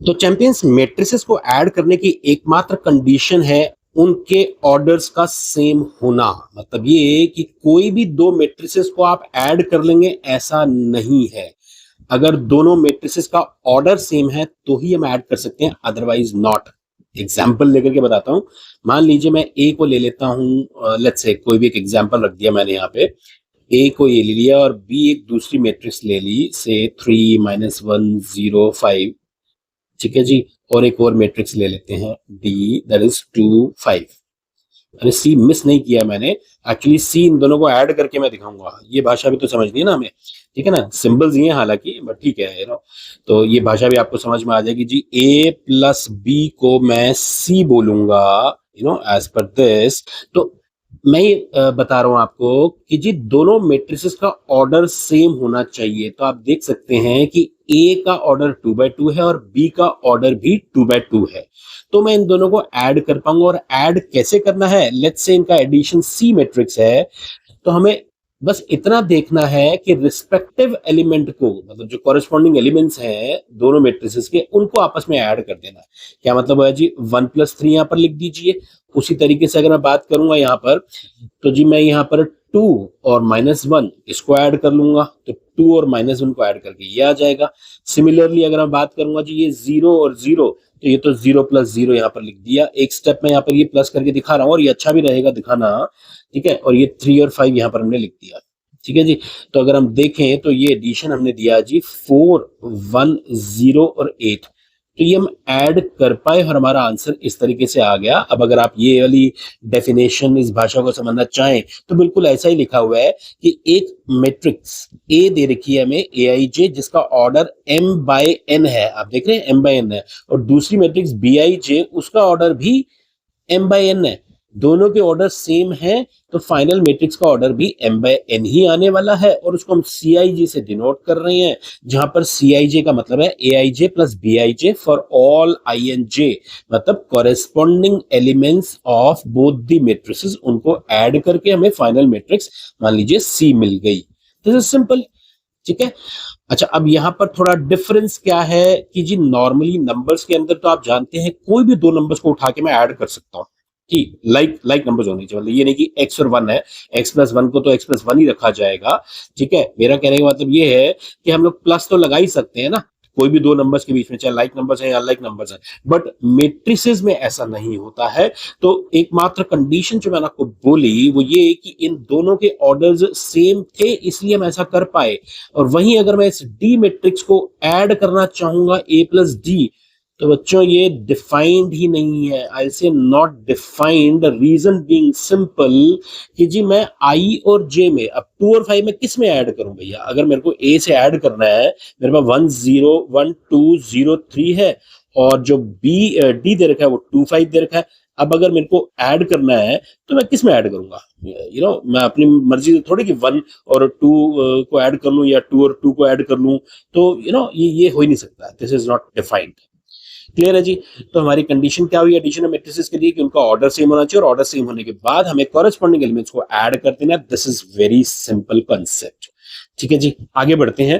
तो champions matrices को add करने की एकमात्र कंडीशन है उनके ऑर्डर्स का सेम होना। मतलब ये कि कोई भी दो मैट्रिसेस को आप ऐड कर लेंगे ऐसा नहीं है। अगर दोनों मैट्रिसेस का ऑर्डर सेम है तो ही हम ऐड कर सकते हैं, अदरवाइज नॉट। एग्जाम्पल लेकर के बताता हूं। मान लीजिए मैं ए को ले लेता हूं, लेट्स से कोई भी एक एग्जाम्पल रख दिया मैंने यहाँ पे। ए को ये ले लिया और बी एक दूसरी मैट्रिक्स ले ली, से 3 - 1 0 5। ठीक है जी। और एक और मैट्रिक्स ले लेते हैं डी, दैट इज 2 5। अरे सी मिस नहीं किया मैंने, एक्चुअली सी इन दोनों को ऐड करके मैं दिखाऊंगा। ये भाषा भी तो समझनी है ना हमें, ठीक है ना। सिंबल्स ये हैं हालांकि, बट ठीक है तो ये भाषा भी आपको समझ में आ जाएगी जी। ए प्लस बी को मैं सी बोलूंगा, एज पर दिस। तो मैं ये बता रहा हूं आपको कि जी दोनों मैट्रिसेस का ऑर्डर सेम होना चाहिए। तो आप देख सकते हैं कि ए का ऑर्डर 2 by 2 है और बी का ऑर्डर भी 2 by 2 है। तो मैं इन दोनों को ऐड कर पाऊंगा। और ऐड कैसे करना है, लेट्स से इनका एडिशन सी मैट्रिक्स है, तो हमें बस इतना देखना है कि रिस्पेक्टिव एलिमेंट को, मतलब जो कॉरेस्पॉन्डिंग एलिमेंट्स हैं दोनों मैट्रिसेस के, उनको आपस में ऐड कर देना है। क्या मतलब है जी, 1 + 3 यहाँ पर लिख दीजिए। उसी तरीके से अगर मैं बात करूंगा यहाँ पर, तो जी मैं यहाँ पर 2 और -1 इसको ऐड कर लूंगा, तो 2 और -1 को ऐड करके ये आ जाएगा। सिमिलरली अगर मैं बात करूंगा जी, ये 0 और 0, तो ये तो 0 + 0 यहाँ पर लिख दिया। एक स्टेप में यहाँ पर ये प्लस करके दिखा रहा हूँ और ये अच्छा भी रहेगा दिखाना, ठीक है। और ये 3 और 5 यहाँ पर हमने लिख दिया, ठीक है जी। तो अगर हम देखें तो ये एडिशन हमने दिया जी 4 1 0 और 8। तो ये हम ऐड कर पाए और हमारा आंसर इस तरीके से आ गया। अब अगर आप ये वाली डेफिनेशन, इस भाषा को समझना चाहें तो बिल्कुल ऐसा ही लिखा हुआ है कि एक मैट्रिक्स ए दे रखी है हमें, ए आई जे, जिसका ऑर्डर m/n है। आप देख रहे हैं m/n है। और दूसरी मैट्रिक्स बी आई जे, उसका ऑर्डर भी m/n है। दोनों के ऑर्डर सेम हैं, तो फाइनल मैट्रिक्स का ऑर्डर भी m/n ही आने वाला है। और उसको हम Cij से डिनोट कर रहे हैं, जहां पर Cij का मतलब है Aij plus Bij for all Inj, मतलब corresponding elements of both the matrices, उनको ऐड करके हमें फाइनल मैट्रिक्स मान लीजिए C मिल गई। दिस इज सिंपल, ठीक है। अच्छा, अब यहाँ पर थोड़ा डिफरेंस क्या है कि जी नॉर्मली नंबर्स के अंदर तो आप जानते हैं कोई भी दो नंबर्स को उठा के मैं ऐड कर सकता हूँ कि लाइक नंबर्स होने चाहिए। मतलब ये नहीं कि x और 1 है, x+1 को तो x+1 ही रखा जाएगा, ठीक है। मेरा कहने का मतलब ये है कि हम लोग प्लस तो लगा ही सकते हैं ना कोई भी दो नंबर्स के बीच में, चाहे लाइक नंबर्स है या अनलाइक नंबर्स है, बट मैट्रिसेस में ऐसा नहीं होता है। तो एकमात्र कंडीशन जो मैंने आपको बोली वो ये कि इन दोनों के ऑर्डर्स सेम थे, इसलिए हम ऐसा कर पाए। और वहीं अगर मैं इस डी मैट्रिक्स को ऐड करना चाहूंगा a + d, तो बच्चों ये डिफाइंड ही नहीं है। I say not defined, reason being simple कि जी मैं आई और जे में, अब 2 और 5 में किस में ऐड करूं भैया। अगर मेरे को ए से ऐड करना है, मेरे पास 1 0 1 2 0 3 है, और जो बी डी दे रखा है वो 2 5 दे रखा है। अब अगर मेरे को ऐड करना है तो मैं किस में ऐड करूंगा, मैं अपनी मर्जी से थोड़ी कि 1 और 2 को ऐड कर लूं या 2 और 2 को ऐड कर लूं। तो ये हो ही नहीं सकता। This is not defined. Clear है जी। तो हमारी कंडीशन क्या हुई एडिशन मैट्रिसेस के लिए कि उनका ऑर्डर सेम होना चाहिए, और ऑर्डर सेम होने के बाद हमें कॉरेस्पॉन्डिंग एलिमेंट्स को ऐड कर देना। This is very simple concept, ठीक है जी। आगे बढ़ते हैं।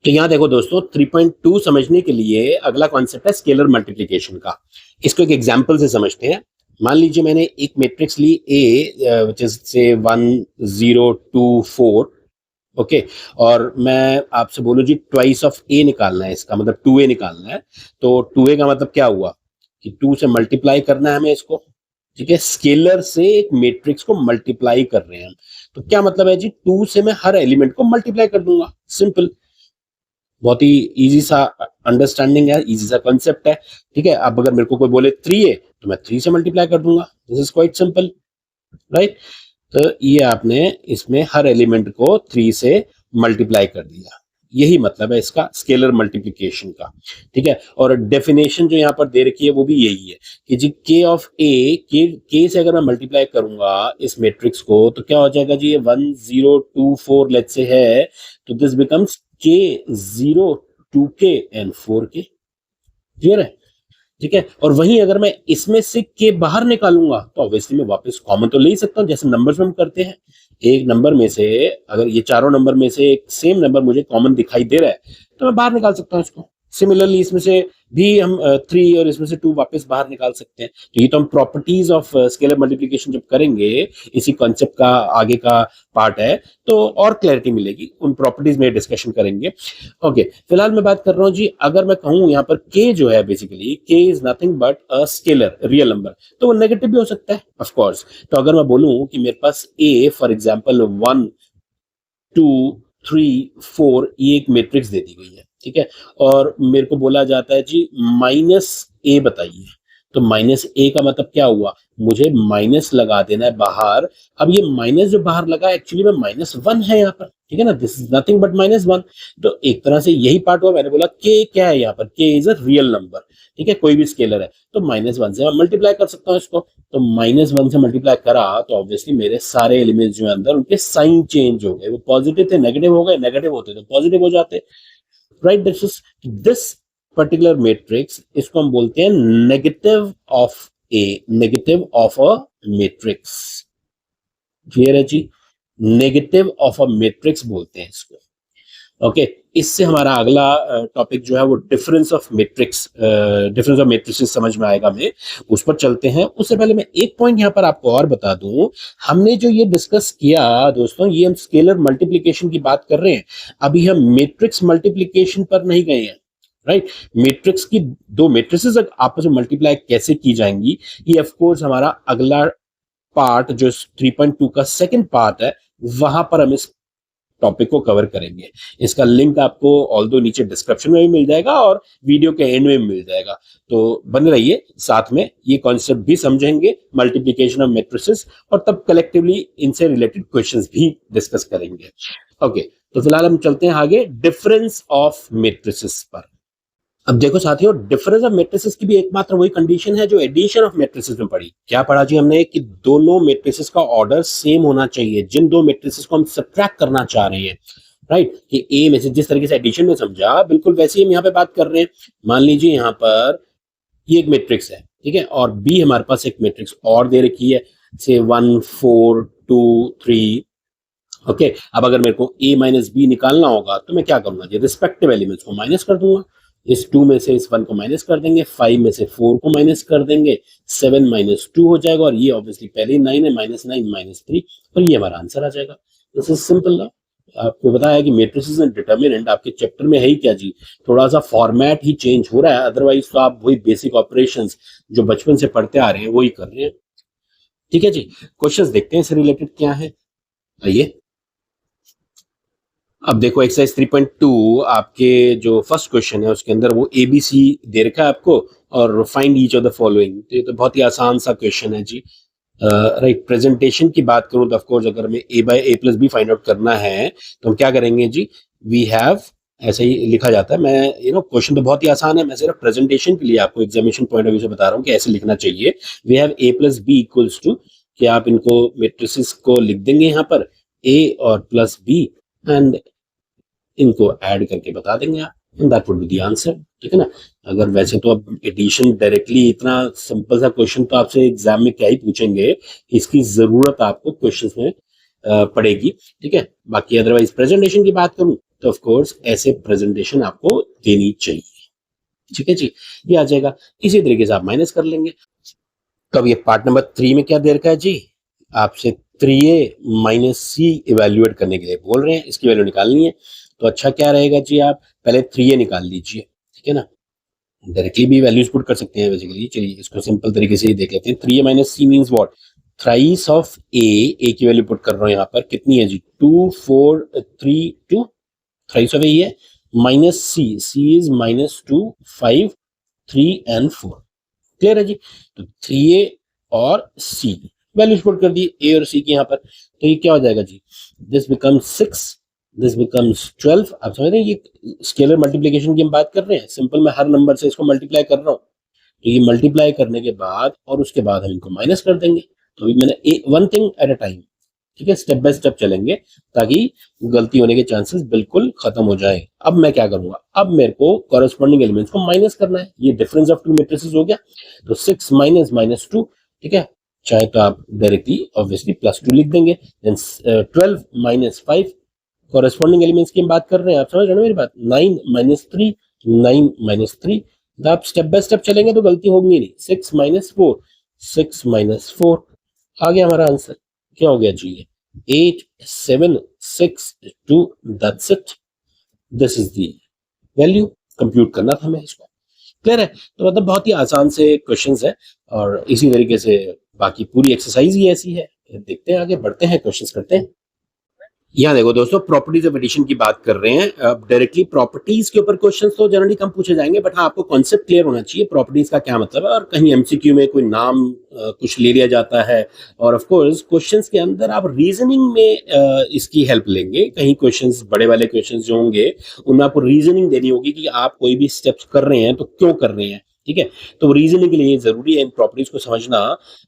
तो यहाँ देखो दोस्तों, 3.2 समझने के लिए अगला कॉन्सेप्ट है स्केलर मल्टीप्लिकेशन का। इसको एक एग्जांपल से समझते हैं। मान लीजिए मैंने एक मैट्रिक्स ली A, which is say 1 0 2 4, okay. और मैं आपसे बोलूं जी ट्वाइस ऑफ ए निकालना है, इसका मतलब 2a निकालना है। तो 2a का मतलब क्या हुआ कि 2 से मल्टीप्लाई करना है हमें इसको, ठीक है। स्केलर से एक मैट्रिक्स को मल्टीप्लाई कर रहे हैं हम, तो क्या मतलब है जी, 2 से मैं हर एलिमेंट को मल्टीप्लाई कर दूंगा। सिंपल, बहुत ही इजी सा अंडरस्टैंडिंग है, इजी सा कॉन्सेप्ट है, ठीक है। अब अगर मेरे को कोई बोले 3a, तो मैं 3 से मल्टीप्लाई कर दूंगा। This is quite simple, right. तो ये आपने इसमें हर एलिमेंट को 3 से मल्टीप्लाई कर दिया। यही मतलब है इसका स्केलर मल्टीप्लिकेशन का, ठीक है। और डेफिनेशन जो यहाँ पर दे रखी है वो भी यही है कि जी k ऑफ a, k से अगर मैं मल्टीप्लाई करूंगा इस मैट्रिक्स को, तो क्या हो जाएगा जी, ये 1 0 2 4 लेट्स से है, तो this becomes k 0 2k and 4k। Clear है, ठीक है। और वहीं अगर मैं इसमें से के बाहर निकालूंगा तो ऑब्वियसली मैं वापस कॉमन तो ले ही सकता हूं, जैसे नंबर्स में हम करते हैं। एक नंबर में से, अगर ये चारों नंबर में से एक सेम नंबर मुझे कॉमन दिखाई दे रहा है, तो मैं बाहर निकाल सकता हूं इसको। सिमिलरली इसमें से भी हम 3 और इसमें से 2 वापस बाहर निकाल सकते हैं। तो ये तो हम प्रॉपर्टीज ऑफ स्केलर मल्टीप्लिकेशन जब करेंगे, इसी कॉन्सेप्ट का आगे का पार्ट है, तो और क्लैरिटी मिलेगी, उन प्रॉपर्टीज में डिस्कशन करेंगे। ओके, फिलहाल मैं बात कर रहा हूँ जी, अगर मैं कहूँ यहाँ पर k जो है, basically k is nothing but a scalar real number, तो वो नेगेटिव भी हो सकता है ऑफ कोर्स। तो अगर मैं बोलूँ कि मेरे पास a फॉर एग्जांपल 1 2 3 4 ये एक मैट्रिक्स दे दी गई है, ठीक है, और मेरे को बोला जाता है जी माइनस ए बताइए, तो माइनस ए का मतलब क्या हुआ, मुझे माइनस लगा देना है बाहर। अब ये माइनस जो बाहर लगा एक्चुअली में -1 है यहाँ पर, ठीक है ना, दिस इज नथिंग बट -1। तो एक तरह से यही पार्ट हुआ, मैंने बोला के क्या है यहाँ पर, के इज अ रियल नंबर, ठीक है, कोई भी स्केलर है, तो -1 से मैं मल्टीप्लाई कर सकता हूँ इसको। तो -1 से मल्टीप्लाई करा तो ऑब्वियसली मेरे सारे एलिमेंट्स जो है अंदर, उनके साइन चेंज हो गए, वो पॉजिटिव थे नेगेटिव हो गए, नेगेटिव होते तो पॉजिटिव हो जाते, राइट। दिस पर्टिकुलर मैट्रिक्स, इसको हम बोलते हैं negative of A, negative of a matrix. Clear है जी, नेगेटिव ऑफ अ मैट्रिक्स बोलते हैं इसको। ओके, इससे हमारा अगला टॉपिक जो है वो difference of matrix, difference of matrices समझ में आएगा, हमें उस पर चलते हैं। उससे पहले मैं एक पॉइंट यहाँ पर आपको और बता दूं, हमने जो ये डिस्कस किया दोस्तों, ये हम स्केलर मल्टीप्लिकेशन की बात कर रहे हैं, अभी हम मैट्रिक्स मल्टीप्लिकेशन पर नहीं गए हैं, राइट। मैट्रिक्स की दो मैट्रिसेस आपस में मल्टीप्लाई कैसे की जाएंगी, ये ऑफ कोर्स हमारा अगला पार्ट जो 3.2 का सेकंड पार्ट है, वहां पर हम इस टॉपिक को कवर करेंगे। इसका लिंक आपको ऑल्दो नीचे डिस्क्रिप्शन में भी मिल जाएगा और वीडियो के एंड में भी मिल जाएगा, तो बने रहिए साथ में, ये कॉन्सेप्ट भी समझेंगे मल्टीप्लिकेशन ऑफ मैट्रिसेस, और तब कलेक्टिवली इनसे रिलेटेड क्वेश्चंस भी डिस्कस करेंगे। ओके, तो फिलहाल हम चलते हैं आगे डिफरेंस ऑफ मैट्रिसेस पर। अब देखो साथियों, डिफरेंस ऑफ मैट्रिसेस की भी एकमात्र वही कंडीशन है जो एडिशन ऑफ मैट्रिसेस में पड़ी। क्या पढ़ा जी हमने, कि दोनों मैट्रिसेस का ऑर्डर सेम होना चाहिए, जिन दो मैट्रिसेस को हम सब्ट्रैक्ट करना चाह रहे हैं, राइट, कि ए में से जिस तरीके से एडिशन में समझा, बिल्कुल वैसे ही हम यहाँ पे बात कर रहे हैं। मान लीजिए यहाँ पर ये एक मैट्रिक्स है, ठीक है, और बी हमारे पास एक मैट्रिक्स और दे रखी है, से 1 4 2 3। ओके, अब अगर मेरे को a माइनस बी निकालना होगा तो मैं क्या करूंगा जी, रिस्पेक्टिव एलिमेंट्स को माइनस कर दूंगा, इस 2 में से इस 1 को माइनस कर देंगे, 5 में से 4 को माइनस कर देंगे, 7 -2 हो जाएगा, और ये ऑब्वियसली पहले ही 9 है, -9 -3, और ये हमारा आंसर आ जाएगा। दिस इज सिंपल ना। आपको बताया कि मैट्रिसेस एंड डिटर्मिनेंट आपके चैप्टर में है ही क्या जी, थोड़ा सा फॉर्मेट ही चेंज हो रहा है, अदरवाइज तो आप वही बेसिक ऑपरेशंस जो बचपन से पढ़ते आ रहे हैं वही कर रहे हैं, ठीक है जी। क्वेश्चंस देखते हैं इससे रिलेटेड क्या है, आइए। अब देखो एक्सरसाइज 3.2 आपके जो फर्स्ट क्वेश्चन है उसके अंदर वो ABC दे रखा है आपको, और find each of the following, तो ये तो बहुत ही आसान सा क्वेश्चन है जी। राइट, प्रेजेंटेशन की बात करूं तो ऑफ कोर्स अगर हमें a/a+b फाइंड आउट करना है तो हम क्या करेंगे जी, वी हैव, ऐसे ही लिखा जाता है। मैं क्वेश्चन तो बहुत ही आसान है, मैं सिर्फ प्रेजेंटेशन के लिए आपको एग्जामिनेशन पॉइंट ऑफ व्यू से बता रहा हूँ कि ऐसे लिखना चाहिए। We have a+b equals to, कि आप इनको मैट्रिसेस को लिख देंगे यहाँ पर a और +b, एंड इनको ऐड करके बता देंगे आप, that would be the answer, ठीक है ना। अगर वैसे तो अब एडिशन डायरेक्टली, इतना सिंपल सा क्वेश्चन तो आपसे एग्जाम में क्या ही पूछेंगे, इसकी जरूरत आपको क्वेश्चंस में पड़ेगी, ठीक है। बाकी अदरवाइज प्रेजेंटेशन की बात करूं तो ऑफ कोर्स ऐसे प्रेजेंटेशन आपको देनी चाहिए, ठीक है जी, ये आ जाएगा। इसी तरीके से आप माइनस कर लेंगे। तो अब ये पार्ट नंबर 3 में क्या दे रखा है जी, आपसे 3a - c इवेल्युएट करने के लिए बोल रहे हैं, इसकी वैल्यू निकालनी है। तो अच्छा क्या रहेगा जी, आप पहले 3a निकाल लीजिए, ठीक है ना, डायरेक्टली भी वैल्यूज पुट कर सकते हैं बेसिकली। चलिए इसको सिंपल तरीके से ही देख लेते हैं। 3a - c means what, thrice of a की वैल्यू पुट कर रहा हूं यहाँ पर, कितनी है जी, 2 4 3 2, थ्राइस ऑफ a है, minus c is -2 5 3 and 4। Clear है जी। तो 3a और c वैल्यूज पुट कर दी a और c की यहाँ पर, तो ये क्या हो जाएगा जी, दिस बिकम्स 6, दिस बिकम्स 12। आप समझ रहे हैं, ये स्केलर मल्टीप्लिकेशन की हम बात कर रहे हैं, सिंपल मैं हर नंबर से इसको मल्टीप्लाई कर रहा हूँ, तो ये मल्टीप्लाई करने के बाद और उसके बाद हम इनको माइनस कर देंगे। तो अभी मैंने one thing at a time, ठीक है, स्टेप बाय स्टेप चलेंगे ताकि गलती होने के चांसेस बिल्कुल खत्म हो जाए। अब मैं क्या करूंगा, अब मेरे को कॉरेस्पॉन्डिंग एलिमेंट्स को माइनस करना है। ये डिफरेंस ऑफ टू मैट्रिसेस हो गया, तो 6 - -2, ठीक है, चाहे तो आप डायरेक्टली ऑब्वियसली +2 लिख देंगे, देन 12 - 5, कॉरेस्पॉन्डिंग एलिमेंट्स की हम बात कर रहे हैं, आप समझ रहे हो मेरी बात, 9 - 3 9 माइनस 3। आप स्टेप बाय स्टेप चलेंगे तो गलती होगी नहीं। 6 माइनस 4, 6 माइनस 4, आ गया हमारा आंसर। क्या हो गया जी? 8 7 6 2, that's it, this is the value. Compute करना था हमें इसको। क्लियर है? तो मतलब बहुत ही आसान से क्वेश्चंस है, और इसी तरीके से बाकी पूरी एक्सरसाइज ही ऐसी है। देखते हैं, आगे बढ़ते हैं, क्वेश्चंस करते हैं। यहाँ देखो दोस्तों, प्रॉपर्टीज ऑफ एडिशन की बात कर रहे हैं। अब डायरेक्टली प्रॉपर्टीज के ऊपर क्वेश्चंस तो जनरली कम पूछे जाएंगे, बट हाँ, आपको कॉन्सेप्ट क्लियर होना चाहिए प्रॉपर्टीज का क्या मतलब है। और कहीं एमसीक्यू में कोई नाम कुछ ले लिया जाता है, और ऑफ कोर्स क्वेश्चंस के अंदर आप रीजनिंग में इसकी हेल्प लेंगे। कहीं क्वेश्चंस, बड़े वाले क्वेश्चंस जो होंगे, उनमें आपको रीजनिंग देनी होगी कि आप कोई भी स्टेप्स कर रहे हैं तो क्यों कर रहे हैं। ठीक है, तो रीजनिंग के लिए जरूरी है इन प्रॉपर्टीज को समझना।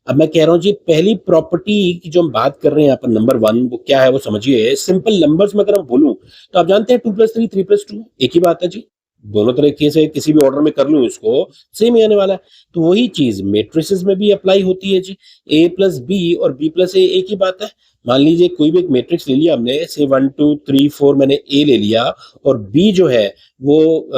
अब मैं कह रहा हूँ जी, पहली प्रॉपर्टी की जो हम बात कर रहे हैं यहाँ पर, नंबर 1, वो क्या है वो समझिए। सिंपल नंबर्स में अगर हम बोलूं तो आप जानते हैं 2 + 3 3 + 2 एक ही बात है जी। दोनों तरीके से किसी भी ऑर्डर में कर लूं इसको, सेम ही आने वाला है। तो वही चीज मैट्रिसेस में भी अप्लाई होती है जी। A + B और B + A एक ही बात है। मान लीजिए कोई भी एक मैट्रिक्स ले लिया हमने, से 1 2 3 4, मैंने A ले लिया, और B जो है वो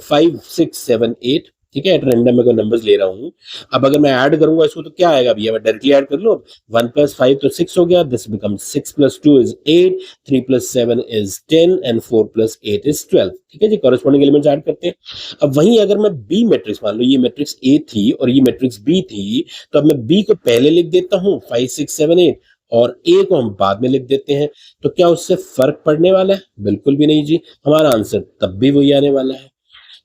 5 6 7 8, ठीक है, एट रैंडम में कोई नंबर्स ले रहा हूँ। अब अगर मैं ऐड करूंगा इसको तो क्या आएगा भैया? मैं डायरेक्टली ऐड कर लूँ। 1 + 5 तो 6 हो गया, this become 6 + 2 is 8, 3 + 7 is 10 and 4 + 8 is 12। ठीक है जी, कॉरेस्पॉन्डिंग एलिमेंट्स ऐड करते हैं। अब वहीं अगर मैं बी मैट्रिक्स, मान लो ये मैट्रिक्स ए थी और ये मैट्रिक्स बी थी, तो अब मैं बी को पहले लिख देता हूँ 5 6 7 8, और ए को हम बाद में लिख देते हैं। तो क्या उससे फर्क पड़ने वाला है? बिल्कुल भी नहीं जी। हमारा आंसर तब भी वही आने वाला है।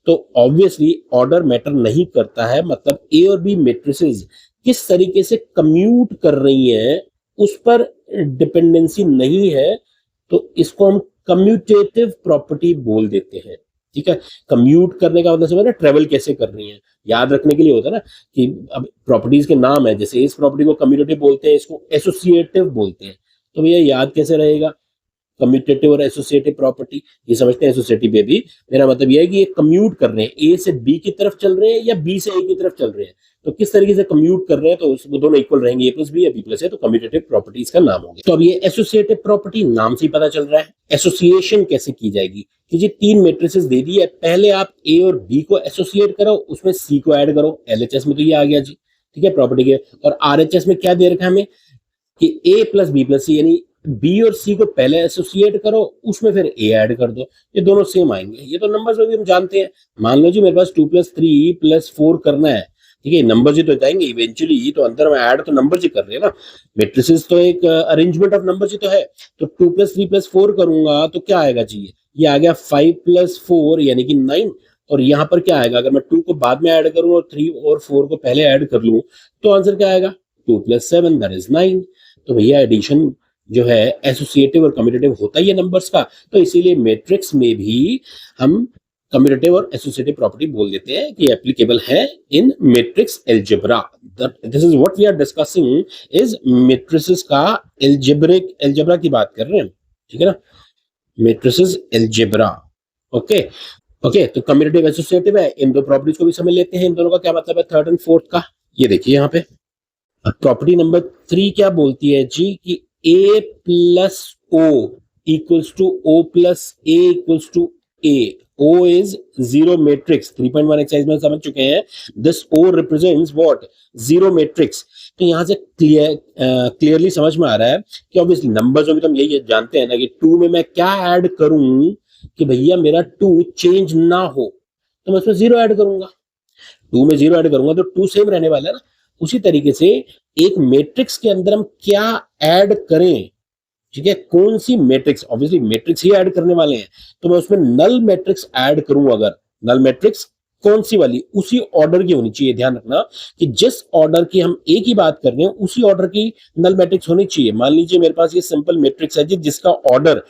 तो ऑब्वियसली ऑर्डर मैटर नहीं करता है, मतलब ए और बी मैट्रिसेस किस तरीके से कम्यूट कर रही हैं उस पर डिपेंडेंसी नहीं है। तो इसको हम कम्यूटेटिव प्रॉपर्टी बोल देते हैं। ठीक है, कम्यूट करने का मतलब समझ ना, ट्रेवल कैसे कर रही है, याद रखने के लिए होता है ना कि अब प्रॉपर्टीज के नाम है, जैसे इस प्रॉपर्टी को कम्यूटेटिव बोलते हैं, इसको एसोसिएटिव बोलते हैं। तो भैया याद कैसे रहेगा? कम्यूटेटिव और एसोसिएटिव प्रॉपर्टी, ये समझते हैं एसोसिएटिव में भी। मेरा मतलब ये है कि ये कम्यूट कर रहे हैं, ए से बी की तरफ चल रहे हैं या बी से ए की तरफ चल रहे हैं। तो किस तरीके से कम्यूट कर रहे हैं, तो वो दोनों इक्वल रहेंगे, ए + बी या बी + ए, तो कम्यूटेटिव प्रॉपर्टी इसका नाम हो गया। तो अब ये एसोसिएटिव प्रॉपर्टी नाम से ही पता चल रहा है। एसोसिएशन कैसे की जाएगी कि जी 3 मैट्रिसेस दे दी है, पहले आप ए और बी को एसोसिएट करो, उसमें सी को ऐड करो। एलएचएस में तो ये आ गया जी, ठीक है, प्रॉपर्टी के। और आरएचएस में क्या दे रखा है हमें कि ए + बी + सी, यानी बी और सी को पहले एसोसिएट करो, उसमें फिर ए ऐड कर दो। ये दोनों सेम आएंगे। ये तो नंबर्स में भी हम जानते हैं। मान लो जी मेरे पास 2 + 3 + 4 करना है, ठीक है, नंबर्स ही तो जाएंगे इवेंचुअली, तो अंदर में ऐड तो नंबर्स ही कर रहे हैं ना। मैट्रिसेस तो एक अरेंजमेंट ऑफ नंबर्स ही तो है। तो 2 + 3 + 4 करूंगा तो क्या आएगा जी? ये आ गया 5 + 4 यानी कि 9। और यहाँ पर क्या आएगा? अगर मैं 2 को बाद में ऐड करूं और 3 और 4 को पहले ऐड कर लूं तो आंसर क्या आएगा? 2 + 7 दैट इज 9। तो भैया एडिशन जो है एसोसिएटिव और कम्यूटेटिव होता ही है नंबर्स का, तो इसीलिए मैट्रिक्स में भी हम कम्यूटेटिव और एसोसिएटिव प्रॉपर्टी बोल देते हैं कि एप्लीकेबल है in matrix algebra. This is what we are discussing, is matrices का अलजेब्रा की बात कर रहे हैं, ठीक है ना, मैट्रिसेस अलजेब्रा। ओके ओके, तो कम्यूटेटिव एसोसिएटिव है, इन दो प्रॉपर्टीज को भी समझ लेते हैं। इन दोनों का क्या मतलब है, थर्ड एंड फोर्थ का। ये देखिए यहाँ पे प्रॉपर्टी नंबर 3 क्या बोलती है जी कि A + O = O + A = A। O is zero matrix, 3.1 exercise में समझ चुके हैं। This O represents what? Zero matrix। तो यहाँ से क्लियरली समझ में आ रहा है कि ऑब्वियसली नंबर्स में भी तो हम यही जानते हैं ना कि 2 में मैं क्या ऐड करूं कि भैया मेरा 2 चेंज ना हो, तो मैं उसमें 0 ऐड करूंगा। 2 में 0 ऐड करूंगा तो 2 सेम रहने वाला है ना। उसी तरीके से एक मैट्रिक्स के अंदर हम क्या ऐड करें, ठीक है, कौन सी मैट्रिक्स, ऑब्वियसली मैट्रिक्स ही ऐड करने वाले हैं, तो मैं उसमें नल मैट्रिक्स ऐड करूं। अगर नल मैट्रिक्स कौन सी वाली, उसी ऑर्डर की होनी चाहिए। ध्यान रखना कि जिस ऑर्डर की हम एक ही बात कर रहे हैं उसी ऑर्डर की नल मैट्रिक्स होनी चाहिए। मान लीजिए मेरे पास ये सिंपल मैट्रिक्स है जिसका ऑर्डर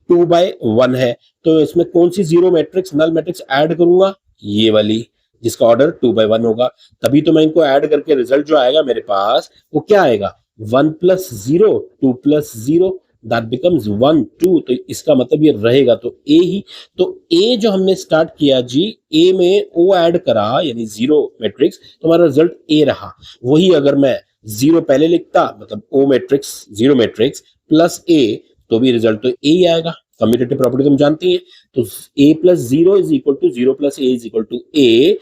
2/1 है, तो इसमें कौन सी zero matrix, null matrix add करूंगा? ये वाली, जिसका ऑर्डर 2/1 होगा। तभी तो मैं इनको ऐड करके रिजल्ट जो आएगा मेरे पास वो क्या आएगा? 1 + 0, 2 + 0, दैट बिकम्स 1 2। तो इसका मतलब ये रहेगा तो ए ही। तो ए जो हमने स्टार्ट किया जी, ए में ओ ऐड करा यानी जीरो मैट्रिक्स, तो हमारा रिजल्ट ए रहा। वही अगर मैं 0 पहले लिखता, मतलब ओ मैट्रिक्स जीरो मैट्रिक्स प्लस ए, तो भी रिजल्ट तो ए ही आएगा। कम्यूटेटिव प्रॉपर्टी तुम जानती है। तो a plus zero is equal to zero plus A is equal to A.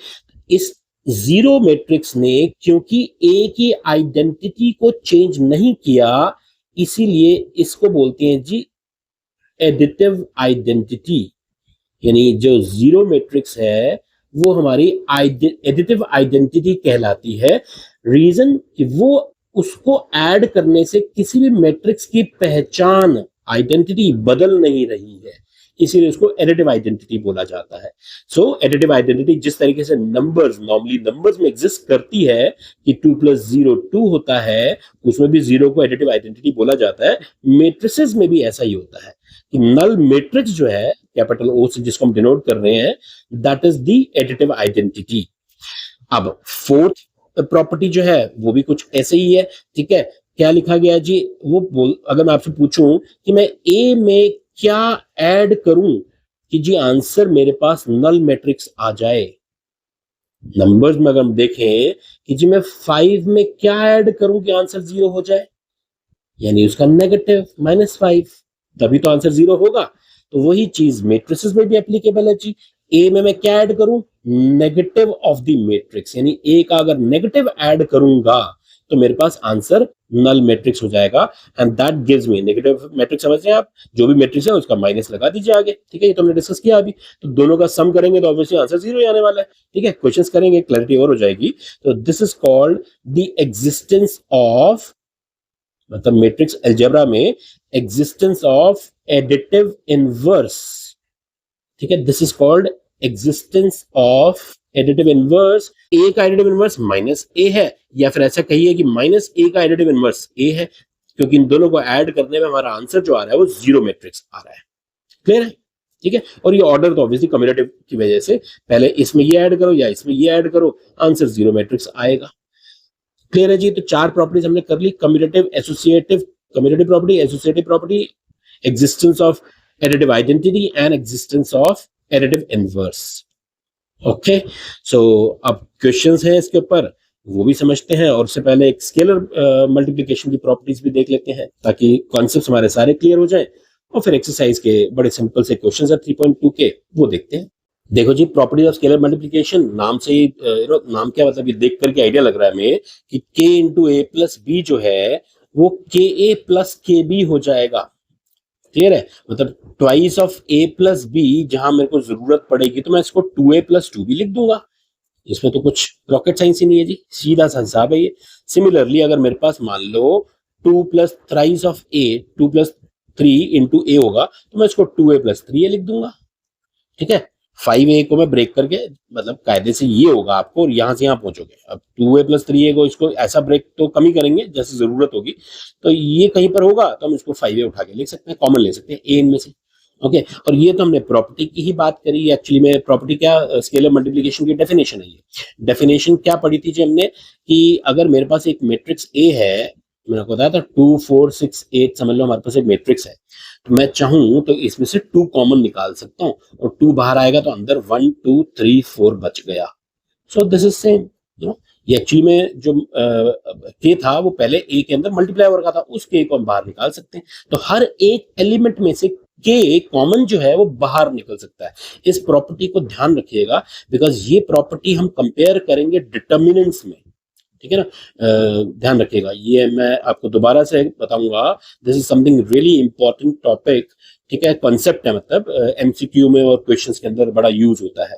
इस जीरो मैट्रिक्स ने क्योंकि ए की आइडेंटिटी को चेंज नहीं किया, इसीलिए इसको बोलते हैं जी एडिटिव आइडेंटिटी। यानी जो जीरो मैट्रिक्स है वो हमारी एडिटिव आइडेंटिटी कहलाती है। रीजन कि वो उसको ऐड करने से किसी भी मैट्रिक्स की पहचान आइडेंटिटी बदल नहीं रही है, इसीलिए उसको एडिटिव आइडेंटिटी बोला जाता है। सो एडिटिव आइडेंटिटी जिस तरीके से नंबर्स नॉर्मली नंबर्स में एग्जिस्ट करती है कि 2 प्लस 0 2 होता है, उसमें भी जीरो को एडिटिव आइडेंटिटी बोला जाता है। मैट्रिसेस में भी ऐसा ही होता है कि नल मैट्रिक्स जो है कैपिटल ओ से जिसको हम डिनोट कर रहे हैं, that is the additive identity. अब फोर्थ प्रॉपर्टी जो है वो भी कुछ ऐसे ही है, ठीक है। क्या लिखा गया जी, अगर मैं आपसे पूछूं कि मैं ए में क्या ऐड करूं कि जी आंसर मेरे पास नल मैट्रिक्स आ जाए। नंबर्स में अगर हम देखें कि जी मैं 5 में क्या ऐड करूं कि आंसर 0 हो जाए, यानी उसका नेगेटिव -5, तभी तो आंसर 0 होगा। तो वही चीज मैट्रिसेस में भी एप्लीकेबल है जी। ए में मैं क्या ऐड करूं, नेगेटिव ऑफ द मैट्रिक्स, यानी ए का अगर नेगेटिव ऐड करूंगा तो मेरे पास आंसर नल मैट्रिक्स हो जाएगा। And that gives me negative matrix. समझ रहे हैं आप, जो भी मैट्रिक्स है उसका माइनस लगा दीजिए आगे, ठीक है। ये तो हमने डिस्कस किया अभी। तो दोनों का सम करेंगे तो ऑब्वियसली आंसर 0 ही आने वाला है, ठीक है। क्वेश्चंस करेंगे, क्लैरिटी और हो जाएगी। तो this is called the existence of, मतलब मैट्रिक्स अलजेब्रा में एग्जिस्टेंस ऑफ एडिटिव इनवर्स, ठीक है। This is called existence of additive inverse. A का एडिटिव इनवर्स माइनस ए है, या फिर ऐसा कहिए कि माइनस ए का एडिटिव इनवर्स ए है, क्योंकि इन दोनों को ऐड करने में हमारा आंसर जो आ रहा है वो जीरो मैट्रिक्स आ रहा है। क्लियर है, ठीक है। और ये ऑर्डर तो ऑब्वियसली कम्यूटेटिव की वजह से पहले इसमें ये ऐड करो या इसमें ये ऐड करो, आंसर जीरो मैट्रिक्स आएगा। क्लियर है जी। तो चार प्रॉपर्टीज हमने कर ली, commutative, associative, commutative property, associative property, existence of additive identity and existence of additive inverse. Okay, so अब क्वेश्चंस हैं इसके ऊपर, वो भी समझते हैं। और उससे पहले एक स्केलर मल्टीप्लिकेशन की प्रॉपर्टीज भी देख लेते हैं ताकि कॉन्सेप्ट्स हमारे सारे क्लियर हो जाए। और फिर एक्सरसाइज के बड़े सिंपल से क्वेश्चंस है 3.2 के, वो देखते हैं। देखो जी, प्रॉपर्टीज ऑफ स्केलर मल्टीप्लिकेशन, नाम से ही नाम क्या मतलब, ये देख करके आइडिया लग रहा है हमें कि k इंटू ए प्लस बी जो है वो के ए प्लस के बी हो जाएगा। क्लियर है, मतलब twice of A plus B, जहां मेरे को जरूरत पड़ेगी तो मैं इसको 2a प्लस 2 भी लिख दूंगा। इसमें तो कुछ रॉकेट साइंस ही नहीं है जी, सीधा सा हिसाब है ये। सिमिलरली अगर मेरे पास मान लो 2 plus thrice of A, 2 plus 3 into A होगा, तो मैं इसको 2a प्लस 3a लिख दूंगा, ठीक है। 5a को मैं ब्रेक करके, मतलब कायदे से ये होगा आपको और यहां से यहां पहुंचोगे। अब 2a प्लस 3a को इसको ऐसा ब्रेक तो कम ही करेंगे जैसे जरूरत होगी, तो ये कहीं पर होगा तो हम इसको 5a उठा के लिख सकते हैं, कॉमन ले सकते हैं a इनमें से। ओके, और ये तो हमने प्रॉपर्टी की ही बात करी। एक्चुअली में प्रॉपर्टी क्या, स्केलर मल्टीप्लिकेशन की डेफिनेशन है। ये डेफिनेशन क्या पढ़ी थी जी हमने, कि अगर मेरे पास एक मैट्रिक्स ए है, मैंने आपको बताया था 2 4 6 8, समझ लो हमारे पास एक मैट्रिक्स है, तो मैं चाहूं तो इसमें से 2 कॉमन निकाल सकता हूं, और 2 बाहर आएगा तो अंदर 1 2 3 4 बच गया। सो दिस इज सेम, ये एक्चुअली में जो के था वो पहले ए के अंदर मल्टीप्लाई हो रखा था, उस के को हम बाहर निकाल सकते हैं। तो हर एक एलिमेंट में से के कॉमन जो है वो बाहर निकल सकता है। इस प्रॉपर्टी को ध्यान रखिएगा, बिकॉज ये प्रॉपर्टी हम कंपेयर करेंगे डिटर्मिनेंट्स में, ठीक है ना। ध्यान रखिएगा, ये मैं आपको दोबारा से बताऊंगा। This is something really important topic, ठीक है। कॉन्सेप्ट है, मतलब एमसीक्यू में और क्वेश्चंस के अंदर बड़ा यूज होता है।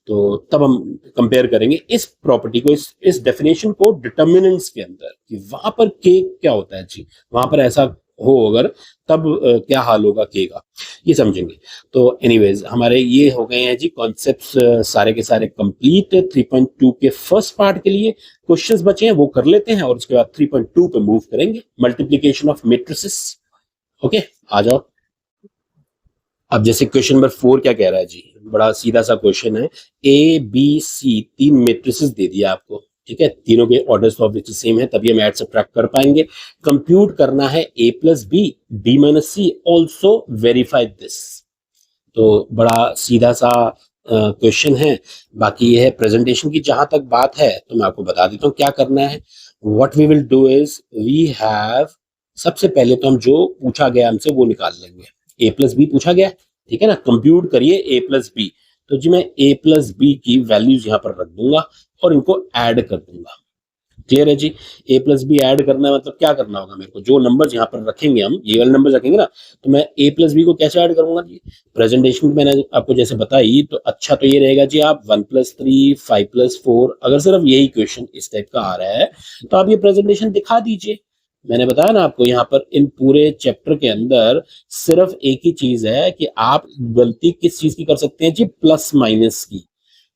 तो तब हम कंपेयर करेंगे इस प्रॉपर्टी को, इस डेफिनेशन को डिटर्मिनेंट्स के अंदर, कि वहां पर के क्या होता है जी, वहां पर ऐसा हो अगर, तब क्या हाल होगा के का, ये समझेंगे। तो एनीवेज हमारे ये हो गए हैं जी कॉन्सेप्ट्स सारे के सारे कंप्लीट 3.2 के फर्स्ट पार्ट के लिए। क्वेश्चंस बचे हैं वो कर लेते हैं और उसके बाद 3.2 पे मूव करेंगे, मल्टीप्लिकेशन ऑफ मैट्रिसेस। ओके, आ जाओ। अब जैसे क्वेश्चन नंबर 4 क्या कह रहा है जी, बड़ा सीधा सा क्वेश्चन है। ए बी सी 3 मैट्रिसेस दे दिया आपको, ठीक है। तीनों के ऑर्डर्स तो ऑब्वियसली सेम है, तभी हम ऐड सब्ट्रैक्ट कर पाएंगे। कंप्यूट करना है a plus B, b minus C, also verify this. तो बड़ा सीधा सा क्वेश्चन है। बाकी ये है प्रेजेंटेशन की जहां तक बात है, तो मैं आपको बता देता हूँ क्या करना है। What we will do is, we have, सबसे पहले तो हम जो पूछा गया हमसे वो निकाल लेंगे। ए प्लस बी पूछा गया, ठीक है ना, कंप्यूट करिए ए प्लस बी। तो जी मैं ए प्लस बी की वैल्यूज यहाँ पर रख दूंगा और इनको ऐड कर दूंगा। क्लियर है जी। ए प्लस बी ऐड करना है मतलब क्या करना होगा मेरे को, जो नंबर्स यहाँ पर रखेंगे हम, ये वाले नंबर रखेंगे ना, तो मैं ए प्लस बी को कैसे ऐड करूंगा जी। प्रेजेंटेशन में मैंने आपको जैसे बताई, तो अच्छा तो ये रहेगा जी, आप 1+3 5+4, अगर सिर्फ यही क्वेश्चन इस टाइप का आ रहा है तो आप ये प्रेजेंटेशन दिखा दीजिए। मैंने बताया ना आपको, यहाँ पर इन पूरे चैप्टर के अंदर सिर्फ एक ही चीज है कि आप गलती किस चीज की कर सकते हैं जी, प्लस माइनस की,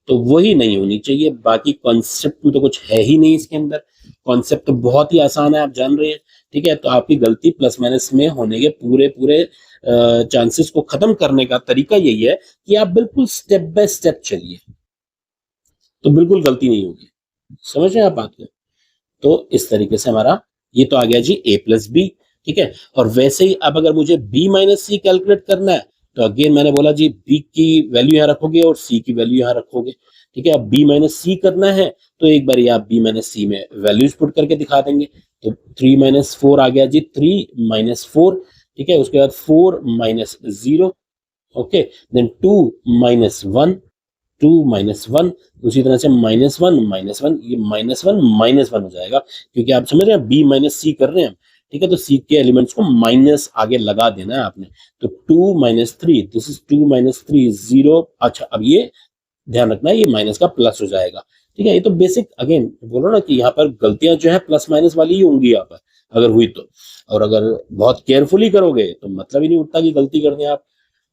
तो वही नहीं होनी चाहिए। बाकी कॉन्सेप्ट में तो कुछ है ही नहीं इसके अंदर, कॉन्सेप्ट तो बहुत ही आसान है, आप जान रहे हैं, ठीक है। तो आपकी गलती प्लस माइनस में होने के पूरे पूरे चांसेस को खत्म करने का तरीका यही है कि आप बिल्कुल स्टेप बाय स्टेप चलिए, तो बिल्कुल गलती नहीं होगी। समझ रहे हैं आप बात को। तो इस तरीके से हमारा ये तो आ गया जी ए प्लस बी, ठीक है। और वैसे ही अब अगर मुझे बी माइनस सी कैलकुलेट करना है, तो अगेन मैंने बोला जी बी की वैल्यू यहाँ रखोगे और सी की वैल्यू यहाँ रखोगे, ठीक है। अब बी माइनस सी करना है तो एक बार आप बी माइनस सी में वैल्यूज पुट करके दिखा देंगे। तो 3 - 4 आ गया जी, 3 - 4, ठीक है। उसके बाद 4 - 0, ओके, देन 2 - 1, 2 - 1, उसी तरह से -1 -1, ये -1 -1 हो जाएगा, क्योंकि आप समझ रहे हैं बी माइनस सी कर रहे हैं हम, ठीक है। तो सी के एलिमेंट्स को माइनस आगे लगा देना है आपने। तो 2 - 3, दिस इज 2 - 3 0। अच्छा, अब ये ध्यान रखना है, ये माइनस का प्लस हो जाएगा, ठीक है। ये तो बेसिक, अगेन बोलो ना कि यहाँ पर गलतियां जो है प्लस माइनस वाली ही होंगी यहाँ पर, अगर हुई तो। और अगर बहुत केयरफुली करोगे तो मतलब ही नहीं उठता कि गलती करनी है आप।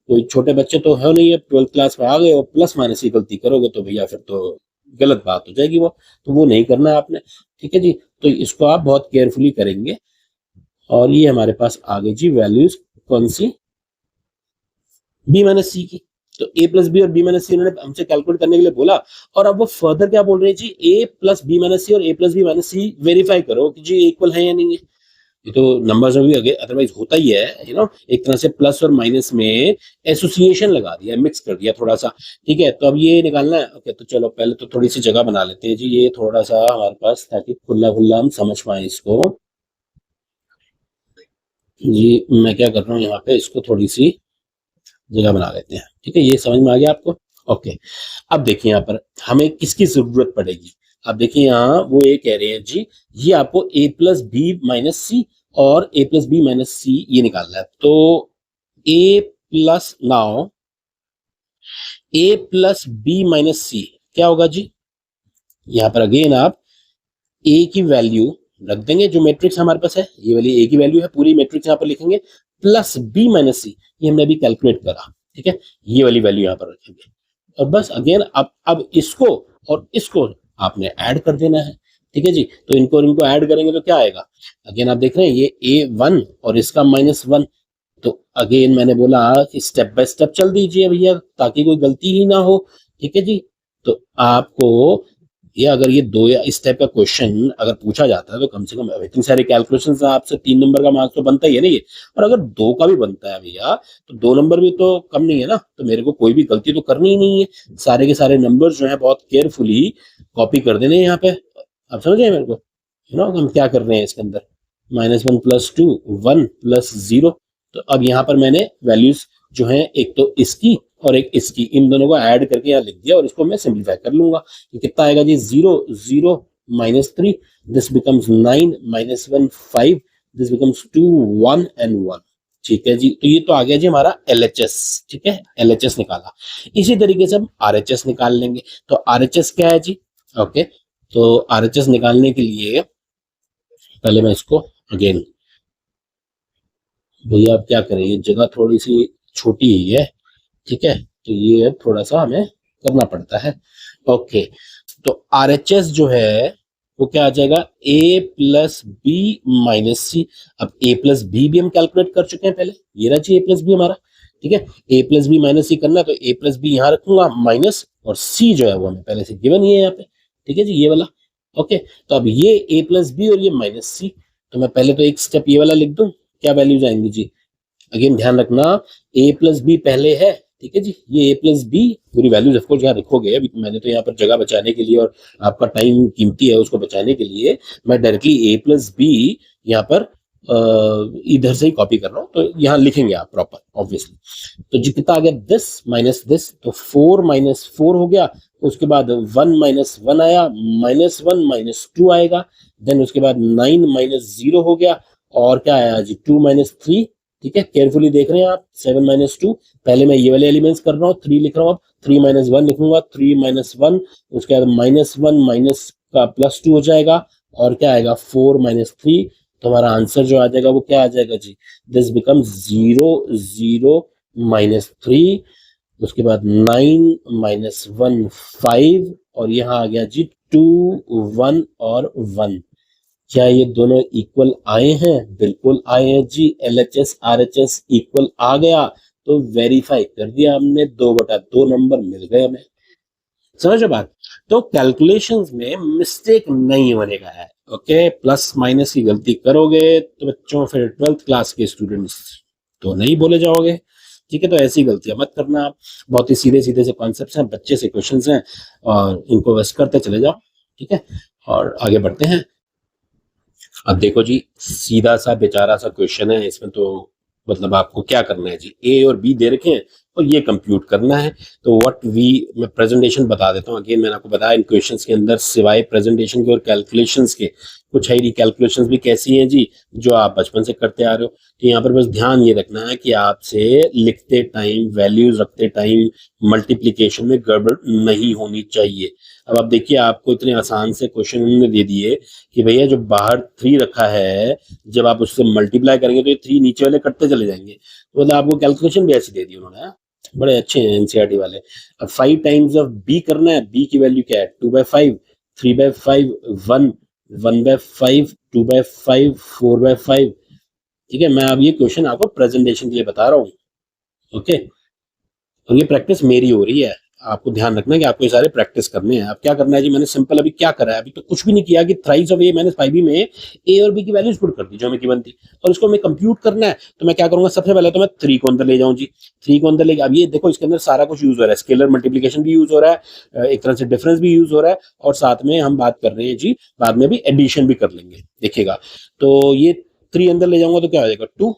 कोई छोटे बच्चे तो है नहीं है, 12th क्लास में आ गए और प्लस माइनस की गलती करोगे तो भैया फिर तो गलत बात हो जाएगी वो, तो वो नहीं करना है आपने, ठीक है जी। तो इसको आप बहुत केयरफुली करेंगे। और ये हमारे पास आ गई जी वैल्यूज, कौन सी, बी माइनस सी की। तो ए प्लस बी और बी माइनस सी उन्होंने हमसे कैलकुलेट करने के लिए बोला, और अब वो फर्दर क्या बोल रहे हैं जी, ए प्लस बी माइनस सी और ए प्लस बी माइनस सी वेरीफाई करो कि जी इक्वल है या नहीं है। ये तो नंबर्स में भी अदरवाइज होता ही है, एक तरह से प्लस और माइनस में एसोसिएशन लगा दिया, मिक्स कर दिया थोड़ा सा, ठीक है। तो अब ये निकालना है, ओके। तो चलो पहले तो थोड़ी सी जगह बना लेते हैं जी, ये थोड़ा सा हमारे पास, ताकि खुला खुला हम समझ पाए इसको। जी मैं क्या कर रहा हूँ, यहाँ पे इसको थोड़ी सी जगह बना लेते हैं, ठीक है। ये समझ में आ गया आपको, ओके। अब देखिए यहाँ पर हमें किसकी जरूरत पड़ेगी। अब देखिए यहाँ वो ये कह रहे हैं जी, ये आपको ए प्लस बी माइनस सी और ए प्लस बी माइनस सी ये निकालना है। तो ए प्लस, नाउ ए प्लस बी माइनस सी क्या होगा जी, यहाँ पर अगेन आप ए की वैल्यू रख देंगे, जो मैट्रिक्स हमारे पास है ये वाली ए की वैल्यू है, पूरी मैट्रिक्स यहाँ पर लिखेंगे, प्लस बी माइनस सी, ये हमने अभी कैलकुलेट करा, ठीक है। ये वाली वैल्यू यहाँ पर रखेंगे, और बस अगेन अब इसको और इसको आपने ऐड कर देना है, ठीक है जी। तो इनको और इनको ऐड करेंगे तो क्या आएगा, अगेन आप देख रहे हैं ये A1 और इसका -1। तो अगेन मैंने बोला कि स्टेप बाय स्टेप चल दीजिए भैया, ताकि कोई गलती ही ना हो, ठीक है जी। तो आपको ये, अगर ये दो या इस टाइप का क्वेश्चन अगर पूछा जाता है तो कम से कम इतनी सारी कैलकुलेशन आपसे 3 नंबर का मार्क्स तो बनता ही है ना ये। और अगर 2 का भी बनता है भैया, तो 2 नंबर भी तो कम नहीं है ना। तो मेरे को कोई भी गलती तो करनी ही नहीं है, सारे के सारे नंबर जो है बहुत केयरफुली कॉपी कर देने यहाँ पे। आप समझ रहे हैं मेरे को, हम क्या कर रहे हैं इसके अंदर, -1 + 2 1 + 0। तो अब यहाँ पर मैंने वैल्यूज जो है, एक तो इसकी और एक इसकी, इन दोनों को ऐड करके यहाँ लिख दिया, और इसको मैं सिंप्लीफाई कर लूंगा। ये कितना आएगा जी, 0 0 -3, this becomes 9 -1 5, this becomes 2 1 and 1, ठीक है जी। तो ये तो आ गया जी हमारा LHS, ठीक है, LHS निकाला। इसी तरीके से हम RHS निकाल लेंगे। तो RHS क्या है जी, ओके। तो RHS निकालने के लिए पहले मैं इसको अगेन, भैया आप क्या करें, ये जगह थोड़ी सी छोटी ही है, ठीक है। तो ये थोड़ा सा हमें करना पड़ता है, ओके। तो RHS जो है वो क्या आ जाएगा, A प्लस बी माइनस सी। अब A प्लस बी भी हम कैलकुलेट कर चुके हैं पहले, ये रहा जी A प्लस बी हमारा, ठीक है। A प्लस बी माइनस सी करना है तो A प्लस बी यहाँ रखूंगा माइनस, और C जो है वो हमें पहले से गिवन ही है यहाँ पे, ठीक है जी, ये वाला, ओके। तो अब ये A प्लस बी और ये माइनस सी, तो मैं पहले तो एक स्टेप ये वाला लिख दूं, क्या वैल्यूज आएंगी जी। अगेन ध्यान रखना, A प्लस बी पहले है, ठीक है जी। ये A प्लस बी पूरी वैल्यूज ऑफकोर्स यहाँ लिखोगे, अभी मैंने तो यहाँ पर जगह बचाने के लिए और आपका टाइम कीमती है उसको बचाने के लिए मैं डायरेक्टली A प्लस बी यहाँ पर इधर से ही कॉपी कर रहा हूँ, तो यहाँ लिखेंगे आप प्रॉपर ऑब्वियसली। तो जी कितना आ गया, दिस माइनस दिस, तो 4 माइनस 4 हो गया। उसके बाद 1 माइनस 1 आया, माइनस 1 माइनस 2 आएगा। देन उसके बाद 9 माइनस 0 हो गया, और क्या आया जी 2 माइनस 3। ठीक है, केयरफुली देख रहे हैं आप, 7 माइनस 2। पहले मैं ये वाले एलिमेंट्स कर रहा हूँ, 3 लिख रहा हूँ, अब 3 माइनस 1 लिखूंगा, 3 माइनस 1। उसके बाद माइनस 1 माइनस का प्लस 2 हो जाएगा, और क्या आएगा 4 माइनस 3। तो हमारा आंसर जो आ जाएगा वो क्या आ जाएगा जी, दिस बिकम 0 0 माइनस 3। उसके बाद 9 माइनस 1 5, और यहाँ आ गया जी 2 1 और 1। क्या ये दोनों इक्वल आए हैं? बिल्कुल आए हैं जी, LHS RHS इक्वल आ गया, तो वेरीफाई कर दिया हमने, 2/2 नंबर मिल गए हमें। समझ बात? तो कैलकुलेशंस में मिस्टेक नहीं होने का है। ओके, प्लस माइनस की गलती करोगे तो बच्चों फिर 12th क्लास के स्टूडेंट्स तो नहीं बोले जाओगे। ठीक है, तो ऐसी गलतियां मत करना आप। बहुत ही सीधे सीधे से कॉन्सेप्ट्स हैं, बच्चे से क्वेश्चंस हैं, और इनको बस करते चले जाओ। ठीक है, और आगे बढ़ते हैं। अब देखो जी, सीधा सा बेचारा सा क्वेश्चन है, इसमें तो मतलब आपको क्या करना है जी, ए और बी दे रखे हैं और ये कंप्यूट करना है। तो व्हाट वी, मैं प्रेजेंटेशन बता देता हूँ। अगेन मैंने आपको बताया इन क्वेश्चंस के अंदर सिवाय प्रेजेंटेशन के और कैलकुलेशंस के कुछ है नहीं। कैलकुलेशंस भी कैसी हैं जी, जो आप बचपन से करते आ रहे हो। तो यहाँ पर बस ध्यान ये रखना है कि आपसे लिखते टाइम, वैल्यूज रखते टाइम मल्टीप्लीकेशन में गड़बड़ नहीं होनी चाहिए। अब आप देखिए, आपको इतने आसान से क्वेश्चन उन्होंने दे दिए कि भैया जो बाहर 3 रखा है, जब आप उससे मल्टीप्लाई करेंगे तो ये 3 नीचे वाले कटते चले जाएंगे। तो मतलब आपको कैलकुलेशन भी ऐसी दे दी उन्होंने। बड़े अच्छे हैं एनसीईआरटी वाले। अब 5 टाइम्स ऑफ बी करना है, बी की वैल्यू क्या है 2/5, 3/5 1, 1/5 2/5 4/5। ठीक है, मैं अब ये क्वेश्चन आपको प्रेजेंटेशन के लिए बता रहा हूँ। ओके, और ये प्रैक्टिस मेरी हो रही है, आपको ध्यान रखना है कि आपको ये सारे प्रैक्टिस करने हैं। अब क्या करना है जी, मैंने सिंपल अभी क्या करा है, अभी तो कुछ भी नहीं किया कि thrice of a minus 5b में a और b की वैल्यूज पुट कर दी जो हमें गिवन थी, और इसको हमें कंप्यूट करना है। तो मैं क्या करूंगा, सबसे पहले तो मैं 3 को अंदर ले जाऊं जी। 3 को अंदर ले, अब ये देखो इसके अंदर सारा कुछ यूज हो रहा है, स्केलर मल्टीप्लीकेशन भी यूज हो रहा है, एक तरह से डिफरेंस भी यूज हो रहा है, और साथ में हम बात कर रहे हैं जी, बाद में भी एडिशन भी कर लेंगे, देखिएगा। तो ये 3 अंदर ले जाऊंगा तो क्या हो जाएगा 2,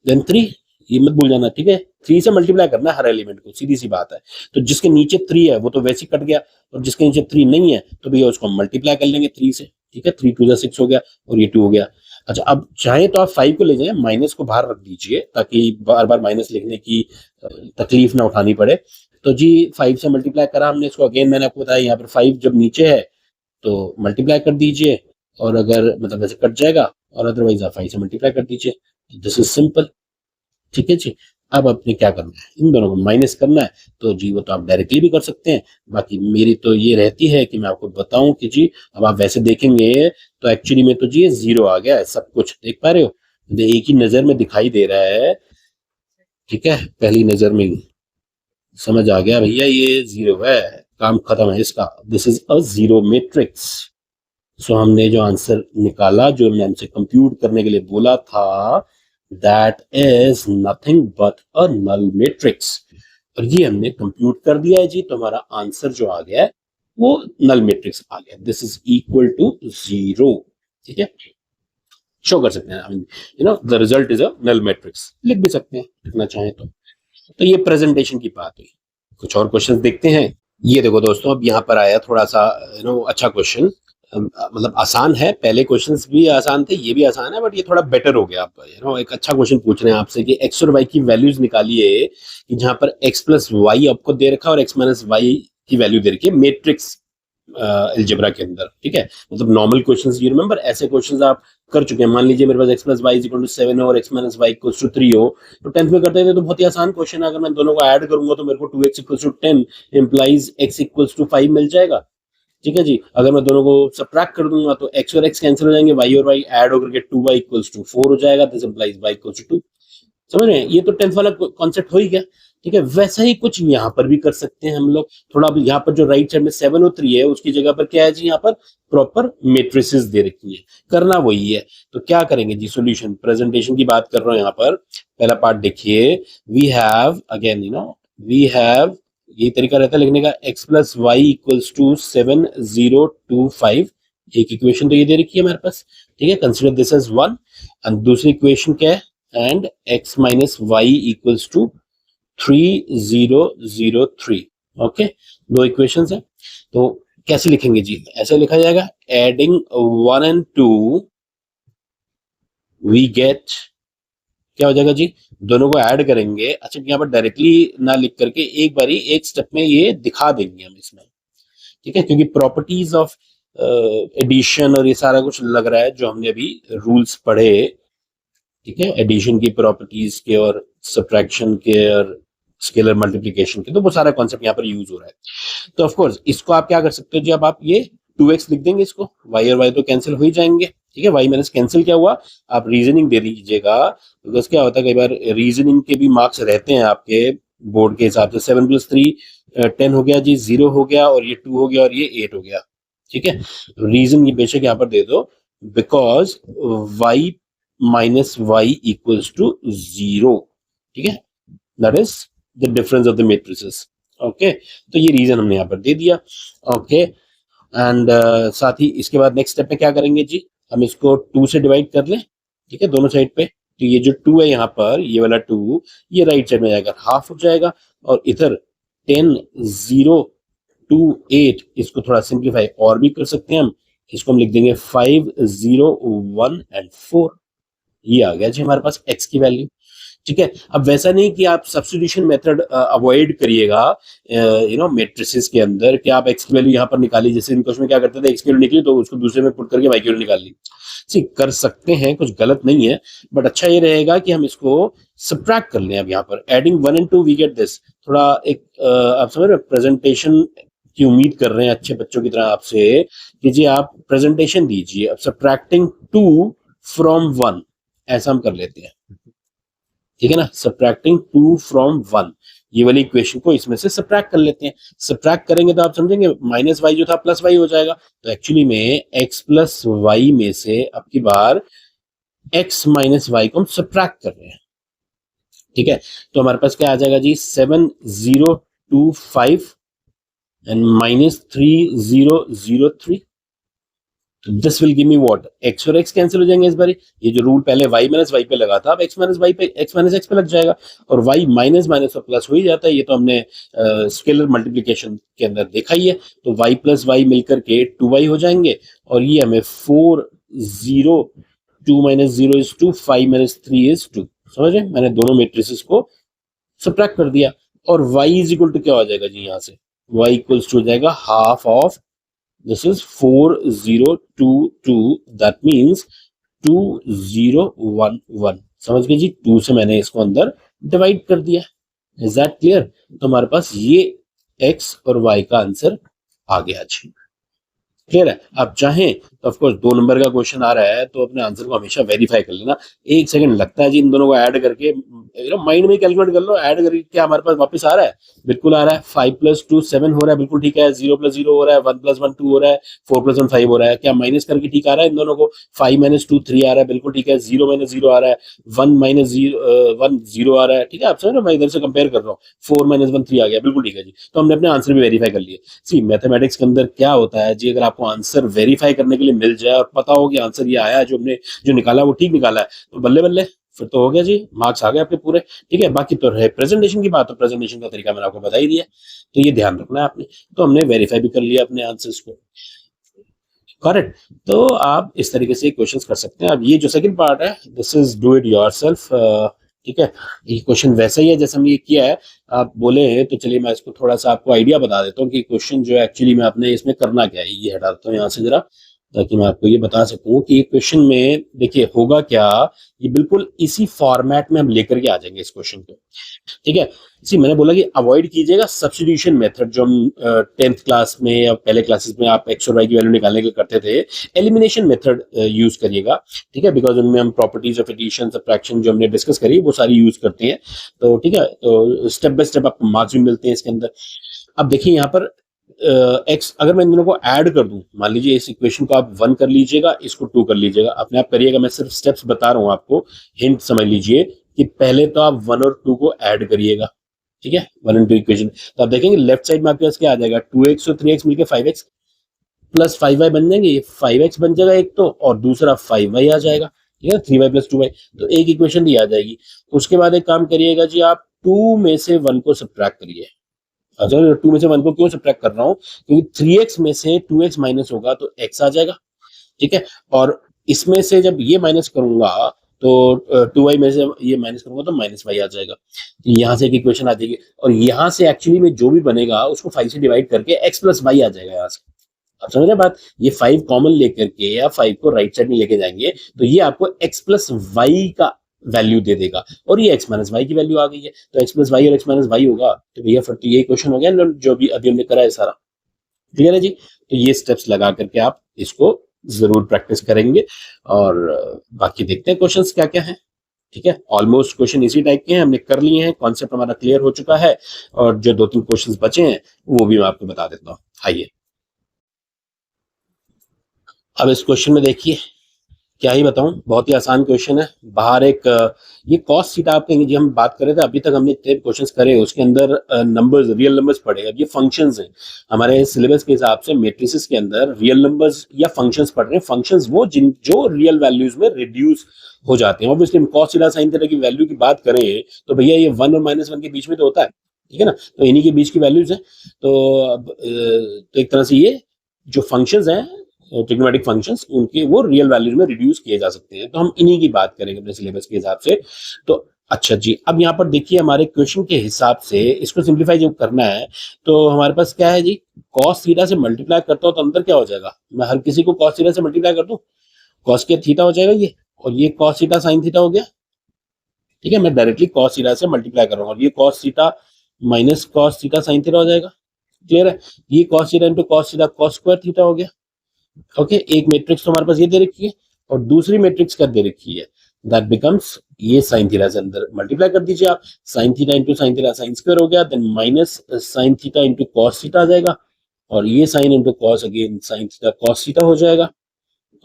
देन 3, ये मत भूल जाना। ठीक है, 3 से मल्टीप्लाई करना है हर एलिमेंट को, सीधी सी बात है। तो जिसके नीचे 3 है वो तो वैसे ही कट गया, और जिसके नीचे 3 नहीं है तो भैया उसको मल्टीप्लाई कर लेंगे 3 से। ठीक है, 3 2 6 हो गया, और ये 2 हो गया। अच्छा, अब चाहे तो आप 5 को ले जाएं, माइनस को बाहर रख दीजिए ताकि बार बार माइनस लिखने की तकलीफ ना उठानी पड़े। तो जी 5 से मल्टीप्लाई करा हमने इसको। अगेन मैंने आपको बताया, यहाँ पर 5 जब नीचे है तो मल्टीप्लाई कर दीजिए, और अगर मतलब वैसे कट जाएगा, और अदरवाइज आप 5 से मल्टीप्लाई कर दीजिए। This is simple. ठीक है जी, अब आपने क्या करना है, इन दोनों को माइनस करना है। तो जी वो तो आप डायरेक्टली भी कर सकते हैं, बाकी मेरी तो ये रहती है कि मैं आपको बताऊं कि जी अब आप वैसे देखेंगे तो एक्चुअली में तो जी ये 0 आ गया है, सब कुछ देख पा रहे हो, एक ही नजर में दिखाई दे रहा है। ठीक है, पहली नजर में ही समझ आ गया भैया ये 0 है, काम खत्म है इसका। This is a 0 matrix. So हमने जो आंसर निकाला, जो हमने हमसे कंप्यूट करने के लिए बोला था, that is nothing but a null matrix, और ये हमने कंप्यूट कर दिया है जी। तो हमारा आंसर जो आ गया है वो नल मैट्रिक्स आ गया, दिस इज इक्वल टू 0। ठीक है, शो कर सकते हैं, I mean the result is a null matrix, लिख भी सकते हैं लिखना चाहें तो ये प्रेजेंटेशन की बात हुई। कुछ और क्वेश्चन देखते हैं। ये देखो दोस्तों, अब यहाँ पर आया थोड़ा सा अच्छा क्वेश्चन, मतलब आसान है, पहले क्वेश्चंस भी आसान थे, ये भी आसान है, बट ये थोड़ा बेटर हो गया। आप एक अच्छा क्वेश्चन पूछ रहे हैं आपसे कि एक्स और वाई की वैल्यूज निकालिए, कि जहां पर एक्स प्लस वाई आपको दे रखा है और एक्स माइनस वाई की वैल्यू दे रखी है मैट्रिक्स अलजेब्रा के अंदर। ठीक है, मतलब नॉर्मल क्वेश्चंस, यू रिमेंबर ऐसे क्वेश्चंस आप कर चुके हैं। मान लीजिए मेरे पास X plus Y is equal to 7 हो और X minus Y equal to 3 हो, तो 10th में करते थे तो बहुत ही आसान क्वेश्चन है। अगर मैं दोनों को ऐड करूंगा तो मेरे को 2x equal to 10 implies x equal to 5 मिल जाएगा। ठीक है जी, अगर मैं दोनों को सब्ट्रैक्ट कर दूंगा तो x और x कैंसिल हो जाएंगे, y और y ऐड होकर के 2y इक्वल्स टू 4 हो जाएगा, this implies y equals to 2। समझ रहे हैं, ये तो 10th वाला कॉन्सेप्ट हो ही गया। ठीक है, वैसा ही कुछ यहाँ पर भी कर सकते हैं हम लोग। थोड़ा यहाँ पर जो राइट साइड में 7 और 3 है उसकी जगह पर क्या है जी, यहाँ पर प्रॉपर मेट्रिसेस दे रखी है, करना वही है। तो क्या करेंगे जी, सॉल्यूशन प्रेजेंटेशन की बात कर रहा हूँ यहाँ पर। पहला पार्ट देखिए, we have again we have, यही तरीका रहता है लिखने का, x plus Y equals to 7 0 2 5। एक इक्वेशन तो ये दे रखी है हमारे पास, ठीक है, कंसिडर दिस एज 1, एंड दूसरी इक्वेशन क्या है, and x minus Y equals to 3003। Okay, दो इक्वेशंस है, तो कैसे लिखेंगे जी, ऐसे लिखा जाएगा, एडिंग 1 एंड 2 वी गेट, क्या हो जाएगा जी, दोनों को ऐड करेंगे। अच्छा, यहाँ पर डायरेक्टली ना लिख करके एक बारी एक स्टेप में ये दिखा देंगे हम इसमें, ठीक है, क्योंकि प्रॉपर्टीज ऑफ एडिशन और ये सारा कुछ लग रहा है जो हमने अभी रूल्स पढ़े, ठीक है, एडिशन की प्रॉपर्टीज के और सब्ट्रैक्शन के और स्केलर मल्टीप्लिकेशन के, तो वो सारा कॉन्सेप्ट यहाँ पर यूज हो रहा है। तो ऑफ कोर्स इसको आप क्या कर सकते हो जी, अब आप ये 2x लिख देंगे, इसको y और y तो कैंसिल हो ही जाएंगे, ठीक है, y माइनस कैंसिल क्या हुआ, आप रीजनिंग दे दीजिएगा, बिकॉज क्या होता है कई बार रीजनिंग के भी मार्क्स रहते हैं आपके बोर्ड के हिसाब से, 7 + 3 10 हो गया जी, 0 हो गया, और ये 2 हो गया, और ये 8 हो गया, ठीक है, रीजन ये बेशक यहाँ पर दे दो, because y minus Y equals to 0, ठीक है, that is the difference of the matrices. Okay, तो ये रीजन हमने यहाँ पर दे दिया। ओके, एंड साथ ही इसके बाद नेक्स्ट स्टेप में क्या करेंगे जी, हम इसको 2 से डिवाइड कर लें, ठीक है, दोनों साइड पे, तो ये जो 2 है यहाँ पर, ये वाला 2 ये राइट साइड में जाएगा, हाफ हो जाएगा, और इधर 10 0 2 8, इसको थोड़ा सिंप्लीफाई और भी कर सकते हैं हम, इसको हम लिख देंगे 5 0 1 एंड 4, ये आ गया जी हमारे पास x की वैल्यू, ठीक है। अब वैसा नहीं कि आप सब्स्टिट्यूशन मेथड अवॉइड करिएगा मैट्रिसेस के अंदर, कि आप x की वैल्यू यहाँ पर निकाली, जैसे इन क्वेश्चन में क्या करते थे, x की वैल्यू निकली तो उसको दूसरे में पुट करके y की वैल्यू निकाल ली, ठीक, कर सकते हैं, कुछ गलत नहीं है, बट अच्छा ये रहेगा कि हम इसको सब्ट्रैक्ट कर लें। अब यहाँ पर adding 1 and 2 we get this, थोड़ा एक आप समझ रहे, प्रेजेंटेशन की उम्मीद कर रहे हैं अच्छे बच्चों की तरह आपसे कि जी आप प्रेजेंटेशन दीजिए। अब सब्ट्रैक्टिंग 2 फ्रॉम 1, ऐसा हम कर लेते हैं, ठीक है ना, सब्ट्रैक्टिंग 2 फ्रॉम 1, ये वाली इक्वेशन को इसमें से सब्ट्रैक्ट कर लेते हैं। सब्ट्रैक्ट करेंगे तो आप समझेंगे माइनस वाई जो था प्लस वाई हो जाएगा, तो एक्चुअली में x प्लस वाई में से अब की बार x माइनस वाई को हम सब्ट्रैक्ट कर रहे हैं, ठीक है, तो हमारे पास क्या आ जाएगा जी, 7025 and minus 3003, this will give me what, x और x कैंसिल हो जाएंगे इस बार, ये जो रूल पहले y माइनस वाई पे लगा था अब x माइनस वाई पे, x माइनस x पे लग जाएगा, और y माइनस माइनस और प्लस हो ही जाता है, ये तो हमने स्केलर मल्टीप्लिकेशन के अंदर देखा ही है, तो y प्लस वाई मिलकर के 2y हो जाएंगे, और ये हमें 4 0 2 माइनस 0 इज 2, 5 माइनस 3 इज 2, समझ रहे, मैंने दोनों मैट्रिसेस को सब्ट्रैक्ट कर दिया, और y इज इक्वल टू क्या हो जाएगा जी, यहाँ से y इक्वल्स टू हो जाएगा half of this is 4022, that means 2011, समझ गए जी, 2 से मैंने इसको अंदर डिवाइड कर दिया, इज दैट क्लियर, तो हमारे पास ये x और y का आंसर आ गया जी, क्लियर है। आप चाहें तो ऑफ कोर्स 2 नंबर का क्वेश्चन आ रहा है तो अपने आंसर को हमेशा वेरीफाई कर लेना, 1 सेकंड लगता है जी इन दोनों को ऐड करके, माइंड में कैलकुलेट कर लो, ऐड करके क्या हमारे पास वापस आ रहा है, बिल्कुल आ रहा है, 5 + 2 7 हो रहा है, बिल्कुल ठीक है, 0 + 0 हो रहा है, 1 + 1 2 हो रहा है, 4 + 1 5 हो रहा है, क्या माइनस करके ठीक आ रहा है इन दोनों को, 5 - 2 3 आ रहा है, बिल्कुल ठीक है, 0 - 0 आ रहा है, 1 - 0 1 0 आ रहा है, ठीक है, आप समझ रहे हो, मैं इधर से कंपेयर कर रहा हूँ, 4 - 1 3 आ गया, बिल्कुल ठीक है जी, तो हमने अपने आंसर भी वेरीफाई कर लिए। सी मैथमेटिक्स के अंदर क्या होता है जी, अगर आपको आंसर वेरीफाई करने के लिए मिल जाए और पता हो कि आंसर ये आया है, जो हमने जो निकाला वो ठीक निकाला है, तो बल्ले बल्ले, फिर तो हो गया जी, मार्क्स आ गए आपके पूरे, ठीक है। बाकी तो रहे प्रेजेंटेशन की बात, तो प्रेजेंटेशन का तरीका मैंने आपको बता ही दिया, तो ये ध्यान रखना है आपने, तो हमने वेरीफाई भी कर लिया अपने आंसर्स को, करेक्ट, तो आप इस तरीके से क्वेश्चंस कर सकते हैं। अब ये जो सेकंड पार्ट है, this is do it yourself, ठीक है, ये क्वेश्चन वैसा ही है जैसे हमने ये किया है, आप बोले हैं तो चलिए मैं इसको थोड़ा सा आपको आइडिया बता देता हूँ कि क्वेश्चन जो है एक्चुअली में आपने इसमें करना क्या है, ये हटा देता हूँ यहाँ से जरा, ताकि मैं आपको ये बता सकूं कि क्वेश्चन में देखिए होगा क्या, ये बिल्कुल इसी फॉर्मेट में हम लेकर के आ जाएंगे इस क्वेश्चन को, ठीक है। इसी मैंने बोला कि अवॉइड कीजिएगा सब्स्टिट्यूशन मेथड जो हम 10th क्लास में या पहले क्लासेस में आप x और y की वैल्यू निकालने के लिए करते थे, एलिमिनेशन मेथड यूज करिएगा, ठीक है, बिकॉज उनमें हम प्रॉपर्टीज ऑफ एडिशन सब्ट्रैक्शन जो हमने डिस्कस करी वो सारी यूज करते हैं, तो ठीक है, तो स्टेप बाय स्टेप आपको मार्क्स भी मिलते हैं इसके अंदर। अब देखिए यहाँ पर x, अगर मैं इन दोनों को ऐड कर दूं, मान लीजिए इस इक्वेशन को आप 1 कर लीजिएगा, इसको 2 कर लीजिएगा, अपने आप करिएगा, मैं सिर्फ स्टेप्स बता रहा हूं आपको, हिंट समझ लीजिए कि पहले तो आप 1 और 2 को ऐड करिएगा, ठीक है, 1 और 2 इक्वेशन, तो आप देखेंगे लेफ्ट साइड में आपके पास क्या आ जाएगा, 2x और 3x मिलकर 5x, प्लस 5y बन जाएंगे, ये 5x बन जाएगा एक तो, और दूसरा 5y आ जाएगा, ठीक है, 3y प्लस 2y। तो एक इक्वेशन ये आ जाएगी। उसके बाद एक काम करिएगा जी, आप 2 में से 1 को सब्ट्रैक्ट करिए। अच्छा, 2 में से 1 को क्यों सब्ट्रैक्ट कर रहा हूँ, क्योंकि 3x में से 2x माइनस होगा तो x आ जाएगा, ठीक है। और इसमें से जब ये माइनस करूंगा तो 2y में से ये माइनस करूंगा तो माइनस y आ जाएगा। यहाँ से एक इक्वेशन आ जाएगी, और यहाँ से एक्चुअली में जो भी बनेगा उसको 5 से डिवाइड करके x प्लस वाई आ जाएगा यहाँ से। आप समझ रहे हैं बात, ये 5 कॉमन लेकर के या 5 को राइट साइड में लेके जाएंगे तो ये आपको x प्लस वाई का वैल्यू दे देगा, और ये x माइनस वाई की वैल्यू आ गई है, तो x प्लस वाई और x माइनस वाई होगा, तो भैया फिर तो ये क्वेश्चन हो गया जो भी अभी हमने करा है सारा। क्लियर है जी। तो ये स्टेप्स लगा करके आप इसको जरूर प्रैक्टिस करेंगे, और बाकी देखते हैं क्वेश्चंस क्या क्या हैं, ठीक है। ऑलमोस्ट क्वेश्चन इसी टाइप के हैं, हमने कर लिए हैं, कॉन्सेप्ट हमारा क्लियर हो चुका है, और जो 2-3 क्वेश्चंस बचे हैं वो भी मैं आपको बता देता हूँ। आइए अब इस क्वेश्चन में देखिए, क्या ही बताऊं, बहुत ही आसान क्वेश्चन है। बाहर एक ये कॉस थीटा आप कहेंगे जी, हम बात कर रहे थे अभी तक हमने इतने क्वेश्चंस करे, उसके अंदर नंबर्स, रियल नंबर्स पढ़े। अब ये फंक्शंस हैं, हमारे सिलेबस के हिसाब से मैट्रिसेस के अंदर रियल नंबर्स या फंक्शंस पढ़ रहे हैं। फंक्शंस वो जो रियल वैल्यूज में रिड्यूस हो जाते हैं। Obviously cos theta sine theta की वैल्यू की बात करें तो भैया ये 1 और -1 के बीच में तो होता है, ठीक है ना, तो इन्हीं के बीच की वैल्यूज है। तो अब तो एक तरह से ये जो फंक्शंस हैं, ट्रिग्नोमेट्रिक फंक्शंस, उनके वो रियल वैल्यूज में रिड्यूस किए जा सकते हैं, तो हम इन्हीं की बात करेंगे अपने सिलेबस के हिसाब से। तो अच्छा जी, अब यहाँ पर देखिए हमारे क्वेश्चन के हिसाब से इसको सिंप्लीफाई जो करना है, तो हमारे पास क्या है जी, कॉस थीटा से मल्टीप्लाई करता हूँ तो अंदर क्या हो जाएगा, मैं हर किसी को कॉस थीटा से मल्टीप्लाई कर दूं, कॉस के थीटा हो जाएगा ये, और ये कॉस थीटा साइन थीटा हो गया, ठीक है। मैं डायरेक्टली कॉस थीटा से मल्टीप्लाई कर रहा हूँ, और ये cos theta minus cos theta sine theta हो जाएगा। क्लियर है, ये cos theta into cos theta cos square theta हो गया। ओके, एक मैट्रिक्स तो हमारे पास ये दे रखी है, और दूसरी मैट्रिक्स क्या दे रखी है, दैट बिकम्स ये साइन थीटा से अंदर मल्टीप्लाई कर दीजिए आप, sine theta into sine theta sine square हो गया, then minus sine theta into cos theta आ जाएगा, और ये sine into cos again sine theta cos theta हो जाएगा।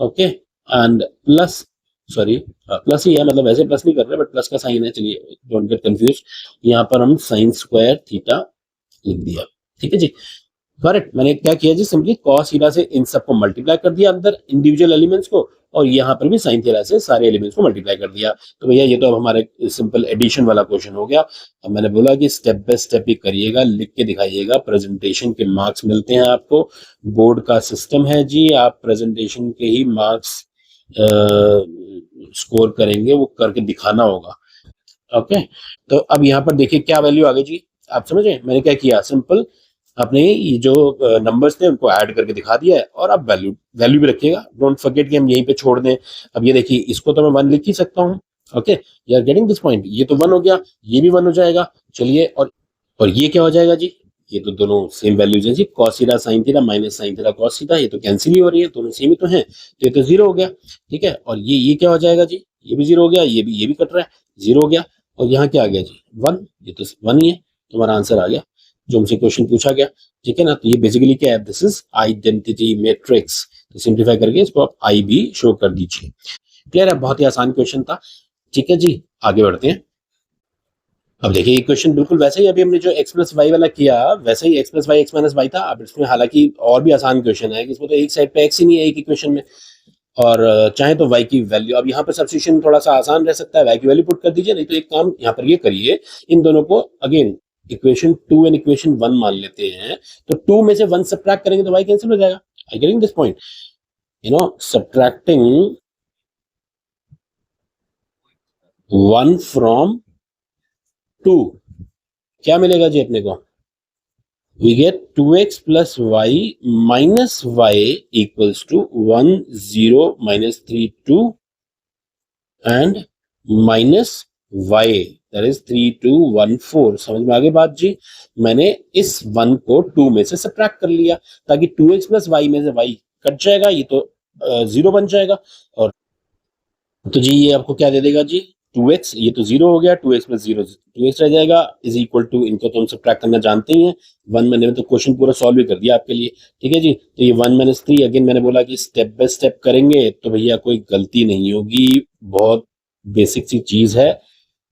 Okay, and plus, sorry plus ही है, मतलब वैसे प्लस नहीं कर रहे बट प्लस का साइन है, चलिए डोंट गेट कंफ्यूज। यहाँ पर हम साइन स्क्वायर थीटा लिख दिया, ठीक है जी। करेक्ट, मैंने क्या किया जी, सिंपली कॉस थीटा से इन सबको मल्टीप्लाई कर दिया अंदर इंडिविजुअल एलिमेंट्स को, और यहाँ पर भी साइन थीटा से सारे एलिमेंट्स को मल्टीप्लाई कर दिया। तो भैया ये तो अब हमारे सिंपल एडिशन वाला क्वेश्चन हो गया। अब मैंने बोला कि स्टेप बाय स्टेप ही करिएगा, लिख के दिखाइएगा, प्रेजेंटेशन के मार्क्स मिलते हैं आपको, बोर्ड का सिस्टम है जी, आप प्रेजेंटेशन के ही मार्क्स स्कोर करेंगे, वो करके दिखाना होगा। ओके, तो अब यहाँ पर देखिए क्या वैल्यू आ गई जी, आप समझे मैंने क्या किया, सिंपल आपने ये जो नंबर्स थे उनको ऐड करके दिखा दिया है, और अब वैल्यू वैल्यू भी रखिएगा, डोंट फॉरगेट कि हम यहीं पे छोड़ दें। अब ये देखिए, इसको तो मैं 1 लिख ही सकता हूँ। Okay, you are getting this point, ये तो 1 हो गया, ये भी 1 हो जाएगा। चलिए, और ये क्या हो जाएगा जी, ये तो दोनों सेम वैल्यूज हैं जी, cos theta sin theta minus sin theta cos theta, ये तो कैंसिल ही हो रही है, दोनों सेम ही तो हैं, तो ये तो 0 हो गया, ठीक है। और ये क्या हो जाएगा जी, ये भी 0 हो गया, ये भी कट रहा है, 0 हो गया, और यहाँ क्या आ गया जी 1, ये तो 1 ही है, तो हमारा आंसर आ गया जो हमसे क्वेश्चन पूछा गया, ठीक है ना। तो ये बेसिकली क्या है, दिस इज आइडेंटिटी मैट्रिक्स, तो सिंप्लीफाई करके इसको आप आई भी शो कर दीजिए। क्लियर है, बहुत ही आसान क्वेश्चन था, ठीक है जी। आगे बढ़ते हैं। अब देखिए, ये क्वेश्चन बिल्कुल वैसे ही अभी हमने जो x प्लस वाई वाला किया वैसे ही x plus Y x minus Y था। अब इसमें हालांकि और भी आसान क्वेश्चन है कि इसमें तो एक साइड पे x ही नहीं है एक ही क्वेश्चन में, और चाहे तो y की वैल्यू, अब यहाँ पर सब्स्टिट्यूशन थोड़ा सा आसान रह सकता है, y की वैल्यू पुट कर दीजिए, नहीं तो एक काम यहाँ पर ये करिए, इन दोनों को अगेन इक्वेशन 2 एंड इक्वेशन 1 मान लेते हैं, तो 2 में से 1 सब्ट्रैक्ट करेंगे तो y कैंसिल हो जाएगा। I getting this point, you know, subtracting 1 from 2 क्या मिलेगा जी अपने को, we get 2x plus y minus y equals to 1 0 minus 3 2 and minus y, that is 3 2 1 4। समझ में आ गई बात जी, मैंने इस 1 को 2 में से सब्ट्रैक्ट कर लिया ताकि 2x प्लस y में से y कट जाएगा, ये तो 0 बन जाएगा, और तो जी ये आपको क्या दे देगा जी 2x, ये तो 0 हो गया, 2x प्लस 0 2x रह जाएगा, इज इक्वल टू, इनको तो हम सब्ट्रैक्ट करना जानते ही हैं, 1 मैंने तो क्वेश्चन पूरा सॉल्व भी कर दिया आपके लिए, ठीक है जी। तो ये 1 माइनस 3, अगेन मैंने बोला कि स्टेप बाय स्टेप करेंगे तो भैया कोई गलती नहीं होगी, बहुत बेसिक सी चीज है,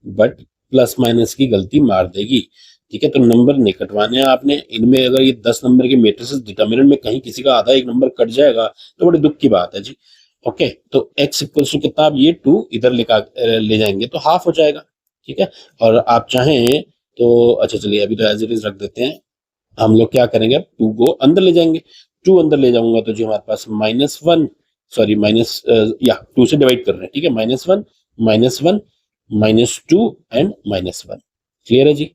बट प्लस माइनस की गलती मार देगी, ठीक है, तो नंबर नहीं कटवाने हैं आपने इनमें। अगर ये 10 नंबर के मैट्रिसेस डिटर्मिनेंट में कहीं किसी का आधा एक नंबर कट जाएगा तो बड़ी दुख की बात है जी। ओके, तो x इक्वल्स टू कितना, आप ये 2 इधर ले जाएंगे तो हाफ हो जाएगा। ठीक है, और आप चाहें तो अच्छा चलिए अभी तो एज इट इज रख देते हैं। हम लोग क्या करेंगे, अब 2 को अंदर ले जाएंगे। 2 अंदर ले जाऊंगा तो जी हमारे पास -1, सॉरी माइनस या 2 से डिवाइड कर रहे हैं, ठीक है, -1 -1 -2 एंड -1। क्लियर है जी।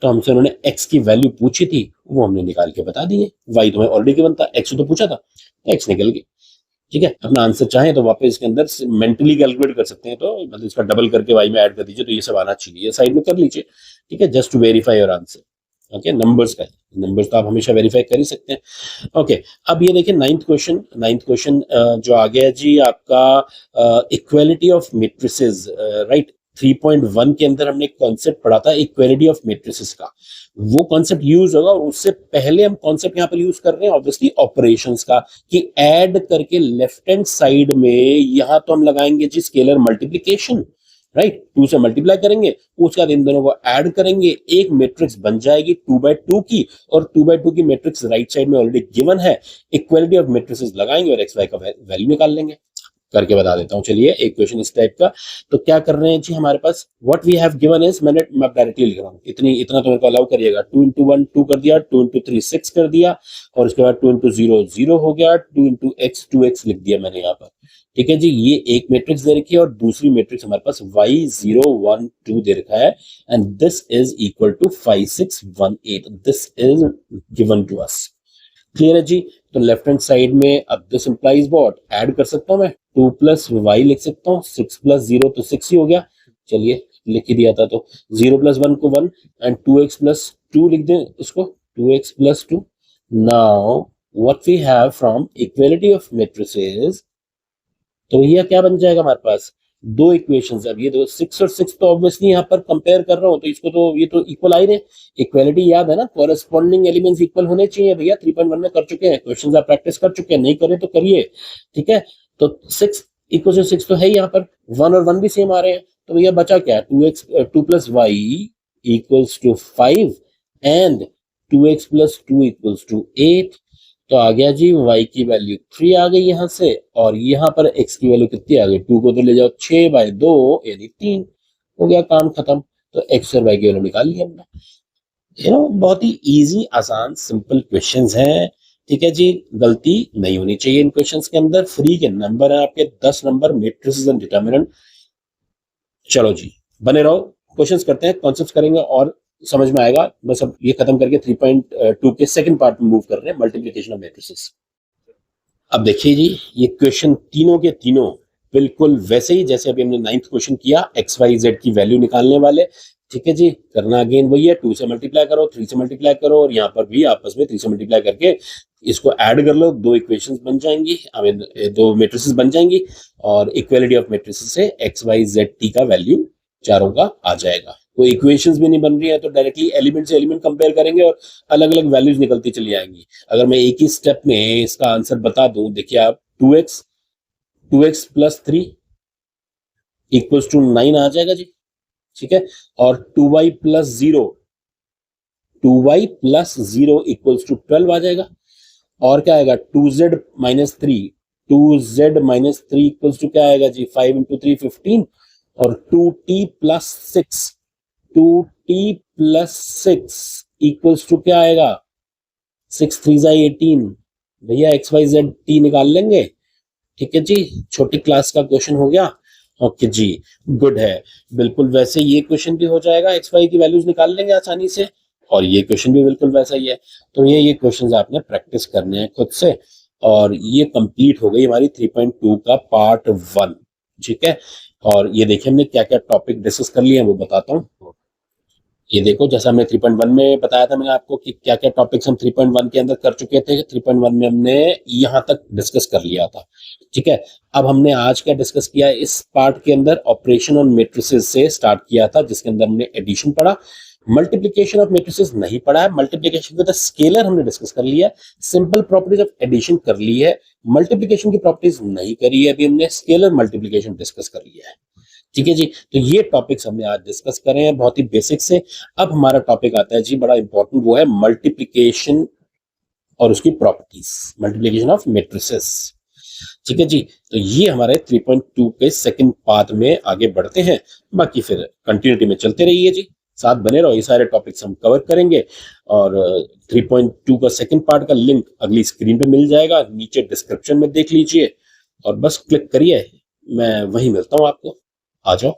तो हमसे उन्होंने x की वैल्यू पूछी थी, वो हमने निकाल के बता दी है। y तो हमें ऑलरेडी गिवन था, x तो पूछा था, x निकल गई। ठीक है, अपना आंसर चाहे तो वापस इसके अंदर मेंटली कैलकुलेट कर सकते हैं, तो मतलब इसका डबल करके y में ऐड कर दीजिए तो ये सब आना चाहिए, साइड में कर लीजिए। ठीक है, just to verify your answer. Okay, numbers का, नंबर्स तो आप हमेशा वेरीफाई कर ही सकते हैं। ओके, अब ये देखिए नाइन्थ क्वेश्चन जो आ गया जी आपका, इक्वालिटी ऑफ मैट्रिसेस, राइट। 3.1 के अंदर हमने एक कॉन्सेप्ट पढ़ा था इक्वालिटी ऑफ मैट्रिसेस का, वो कॉन्सेप्ट यूज होगा। और उससे पहले हम कॉन्सेप्ट यहाँ पर यूज कर रहे हैं ऑब्वियसली ऑपरेशंस का, कि ऐड करके लेफ्ट हैंड साइड में यहाँ तो हम लगाएंगे जी स्केलर मल्टीप्लीकेशन, राइट। 2 से मल्टीप्लाई करेंगे, उसके बाद इन दोनों को ऐड करेंगे, एक मैट्रिक्स बन जाएगी 2/2 की। और 2/2 की मैट्रिक्स राइट साइड में ऑलरेडी गिवन है। इक्वालिटी ऑफ मैट्रिसेस लगाएंगे और एक्स वाई का वैल्यू निकाल लेंगे। करके बता देता हूँ, चलिए एक क्वेश्चन इस टाइप का। तो क्या कर रहे हैं जी, हमारे पास what we have given is, मैं डायरेक्टली लिख रहा हूँ, इतना तो मेरे को अलाउ करिएगा। 2 into 1 2 कर दिया, 2 into 3 6 कर दिया, और उसके बाद 2 into 0 0 हो गया, 2 into x 2x लिख दिया मैंने यहाँ पर। ठीक है जी, ये एक मैट्रिक्स दे रखी है और दूसरी मैट्रिक्स हमारे पास y0 1 2 दे रखा है, and this is equal to 5 6 1 8। This is given to us. Clear है जी। तो लेफ्ट हैंड साइड में अब दिस इंप्लाइज व्हाट, ऐड कर सकता हूं मैं, 2 plus y लिख सकता हूँ, 6 plus 0 तो 6 ही हो गया। चलिए लिख ही दिया था, तो 0 plus 1 को 1 एंड 2x plus 2 लिख दें इसको, 2x plus 2। Now what we have from equality of matrices, तो भैया क्या बन जाएगा हमारे पास, दो इक्वेशंस। अब ये दो 6 और 6 तो ऑब्वियसली यहाँ पर कंपेयर कर रहा हूँ, तो इसको तो ये तो इक्वल आ ही रहे। इक्वालिटी याद है ना, कॉरेस्पॉन्डिंग एलिमेंट्स इक्वल होने चाहिए भैया। 3.1 में कर चुके हैं, क्वेश्चंस आप प्रैक्टिस कर चुके हैं, नहीं करें तो करिए। ठीक है, तो 6 इक्वल टू 6 तो है यहाँ पर, 1 और 1 भी सेम आ रहे हैं, तो भैया बचा क्या, 2 plus y equals to 5 and 2x plus 2 equals to 8। तो आ गया जी y की वैल्यू 3 आ गई यहाँ से, और यहाँ पर x की वैल्यू कितनी आ गई, 2 को तो ले जाओ 6/2 यानी 3, हो गया काम खत्म। तो x और y की वैल्यू निकाल ली हमने। बहुत ही इजी आसान सिंपल क्वेश्चंस हैं। ठीक है जी, गलती नहीं होनी चाहिए इन क्वेश्चंस के अंदर। फ्री के नंबर है आपके 10 नंबर, मैट्रिसेस एंड डिटरमिनेंट। चलो जी बने रहो, क्वेश्चंस करते हैं, कॉन्सेप्ट्स करेंगे और समझ में आएगा। बस अब ये खत्म करके 3.2 के सेकंड पार्ट में मूव कर रहे हैं, मल्टीप्लिकेशन ऑफ मैट्रिसेस। अब देखिए जी, ये क्वेश्चन तीनों के तीनों बिल्कुल वैसे ही जैसे अभी हमने 9th क्वेश्चन किया, एक्स वाई जेड की वैल्यू निकालने वाले। ठीक है जी, करना अगेन वही है, 2 से मल्टीप्लाई करो, 3 से मल्टीप्लाई करो, और यहाँ पर भी आपस में 3 से मल्टीप्लाई करके इसको ऐड कर लो, दो इक्वेशंस बन जाएंगी, आई मीन दो मैट्रिसेस बन जाएंगी, और इक्वालिटी ऑफ मैट्रिसेस से एक्स वाई जेड टी का वैल्यू चारों का आ जाएगा। कोई इक्वेशंस भी नहीं बन रही है तो डायरेक्टली एलिमेंट से एलिमेंट कंपेयर करेंगे और अलग अलग वैल्यूज निकलती चली जाएंगी। अगर मैं एक ही स्टेप में इसका आंसर बता दूं, देखिए आप 2x plus 3 इक्वल्स टू 9 आ जाएगा जी। ठीक है, और 2y plus 0 इक्वल्स टू 12 आ जाएगा। और क्या आएगा, 2z minus 3 इक्वल्स टू क्या आएगा जी, 5 into 3 15, और 2t plus 6 इक्वल्स टू क्या आएगा, 6 3 18। भैया एक्स वाई जेड टी निकाल लेंगे। ठीक है जी, छोटी क्लास का क्वेश्चन हो गया। ओके जी, गुड है। बिल्कुल वैसे ये क्वेश्चन भी हो जाएगा, एक्स वाई की वैल्यूज निकाल लेंगे आसानी से, और ये क्वेश्चन भी बिल्कुल वैसा ही है। तो ये क्वेश्चंस आपने प्रैक्टिस करने हैं खुद से। और ये कंप्लीट हो गई हमारी 3.2 का पार्ट 1। ठीक है, और ये देखिए हमने क्या क्या टॉपिक डिस्कस कर लिए हैं वो बताता हूँ। ये देखो, जैसा हमने 3.1 में बताया था मैंने आपको कि क्या क्या टॉपिक्स हम 3.1 के अंदर कर चुके थे। 3.1 में हमने यहां तक डिस्कस कर लिया था। ठीक है, अब हमने आज क्या डिस्कस किया है इस पार्ट के अंदर, ऑपरेशन ऑन मैट्रिसेस से स्टार्ट किया था, जिसके अंदर हमने एडिशन पढ़ा। मल्टीप्लिकेशन ऑफ मैट्रिसेस नहीं पढ़ा है, मल्टीप्लिकेशन विद स्केलर हमने डिस्कस कर लिया है। सिंपल प्रॉपर्टीज ऑफ एडिशन कर ली है, मल्टीप्लिकेशन की प्रॉपर्टीज नहीं करी है अभी हमने, स्केलर मल्टीप्लिकेशन डिस्कस कर लिया है। ठीक है जी। तो ये टॉपिक्स हमने आज डिस्कस करे हैं बहुत ही बेसिक से। अब हमारा टॉपिक आता है जी बड़ा इंपॉर्टेंट, वो है मल्टीप्लिकेशन और उसकी प्रॉपर्टीज, मल्टीप्लिकेशन ऑफ मैट्रिसेस। ठीक है जी। तो ये हमारे 3.2 के सेकंड पार्ट में आगे बढ़ते हैं, बाकी फिर कंटिन्यूटी में चलते रहिए जी, साथ बने रहो, ये सारे टॉपिक्स हम कवर करेंगे। और 3.2 का सेकंड पार्ट का लिंक अगली स्क्रीन पे मिल जाएगा, नीचे डिस्क्रिप्शन में देख लीजिए और बस क्लिक करिए, मैं वहीं मिलता हूँ आपको, आ जाओ।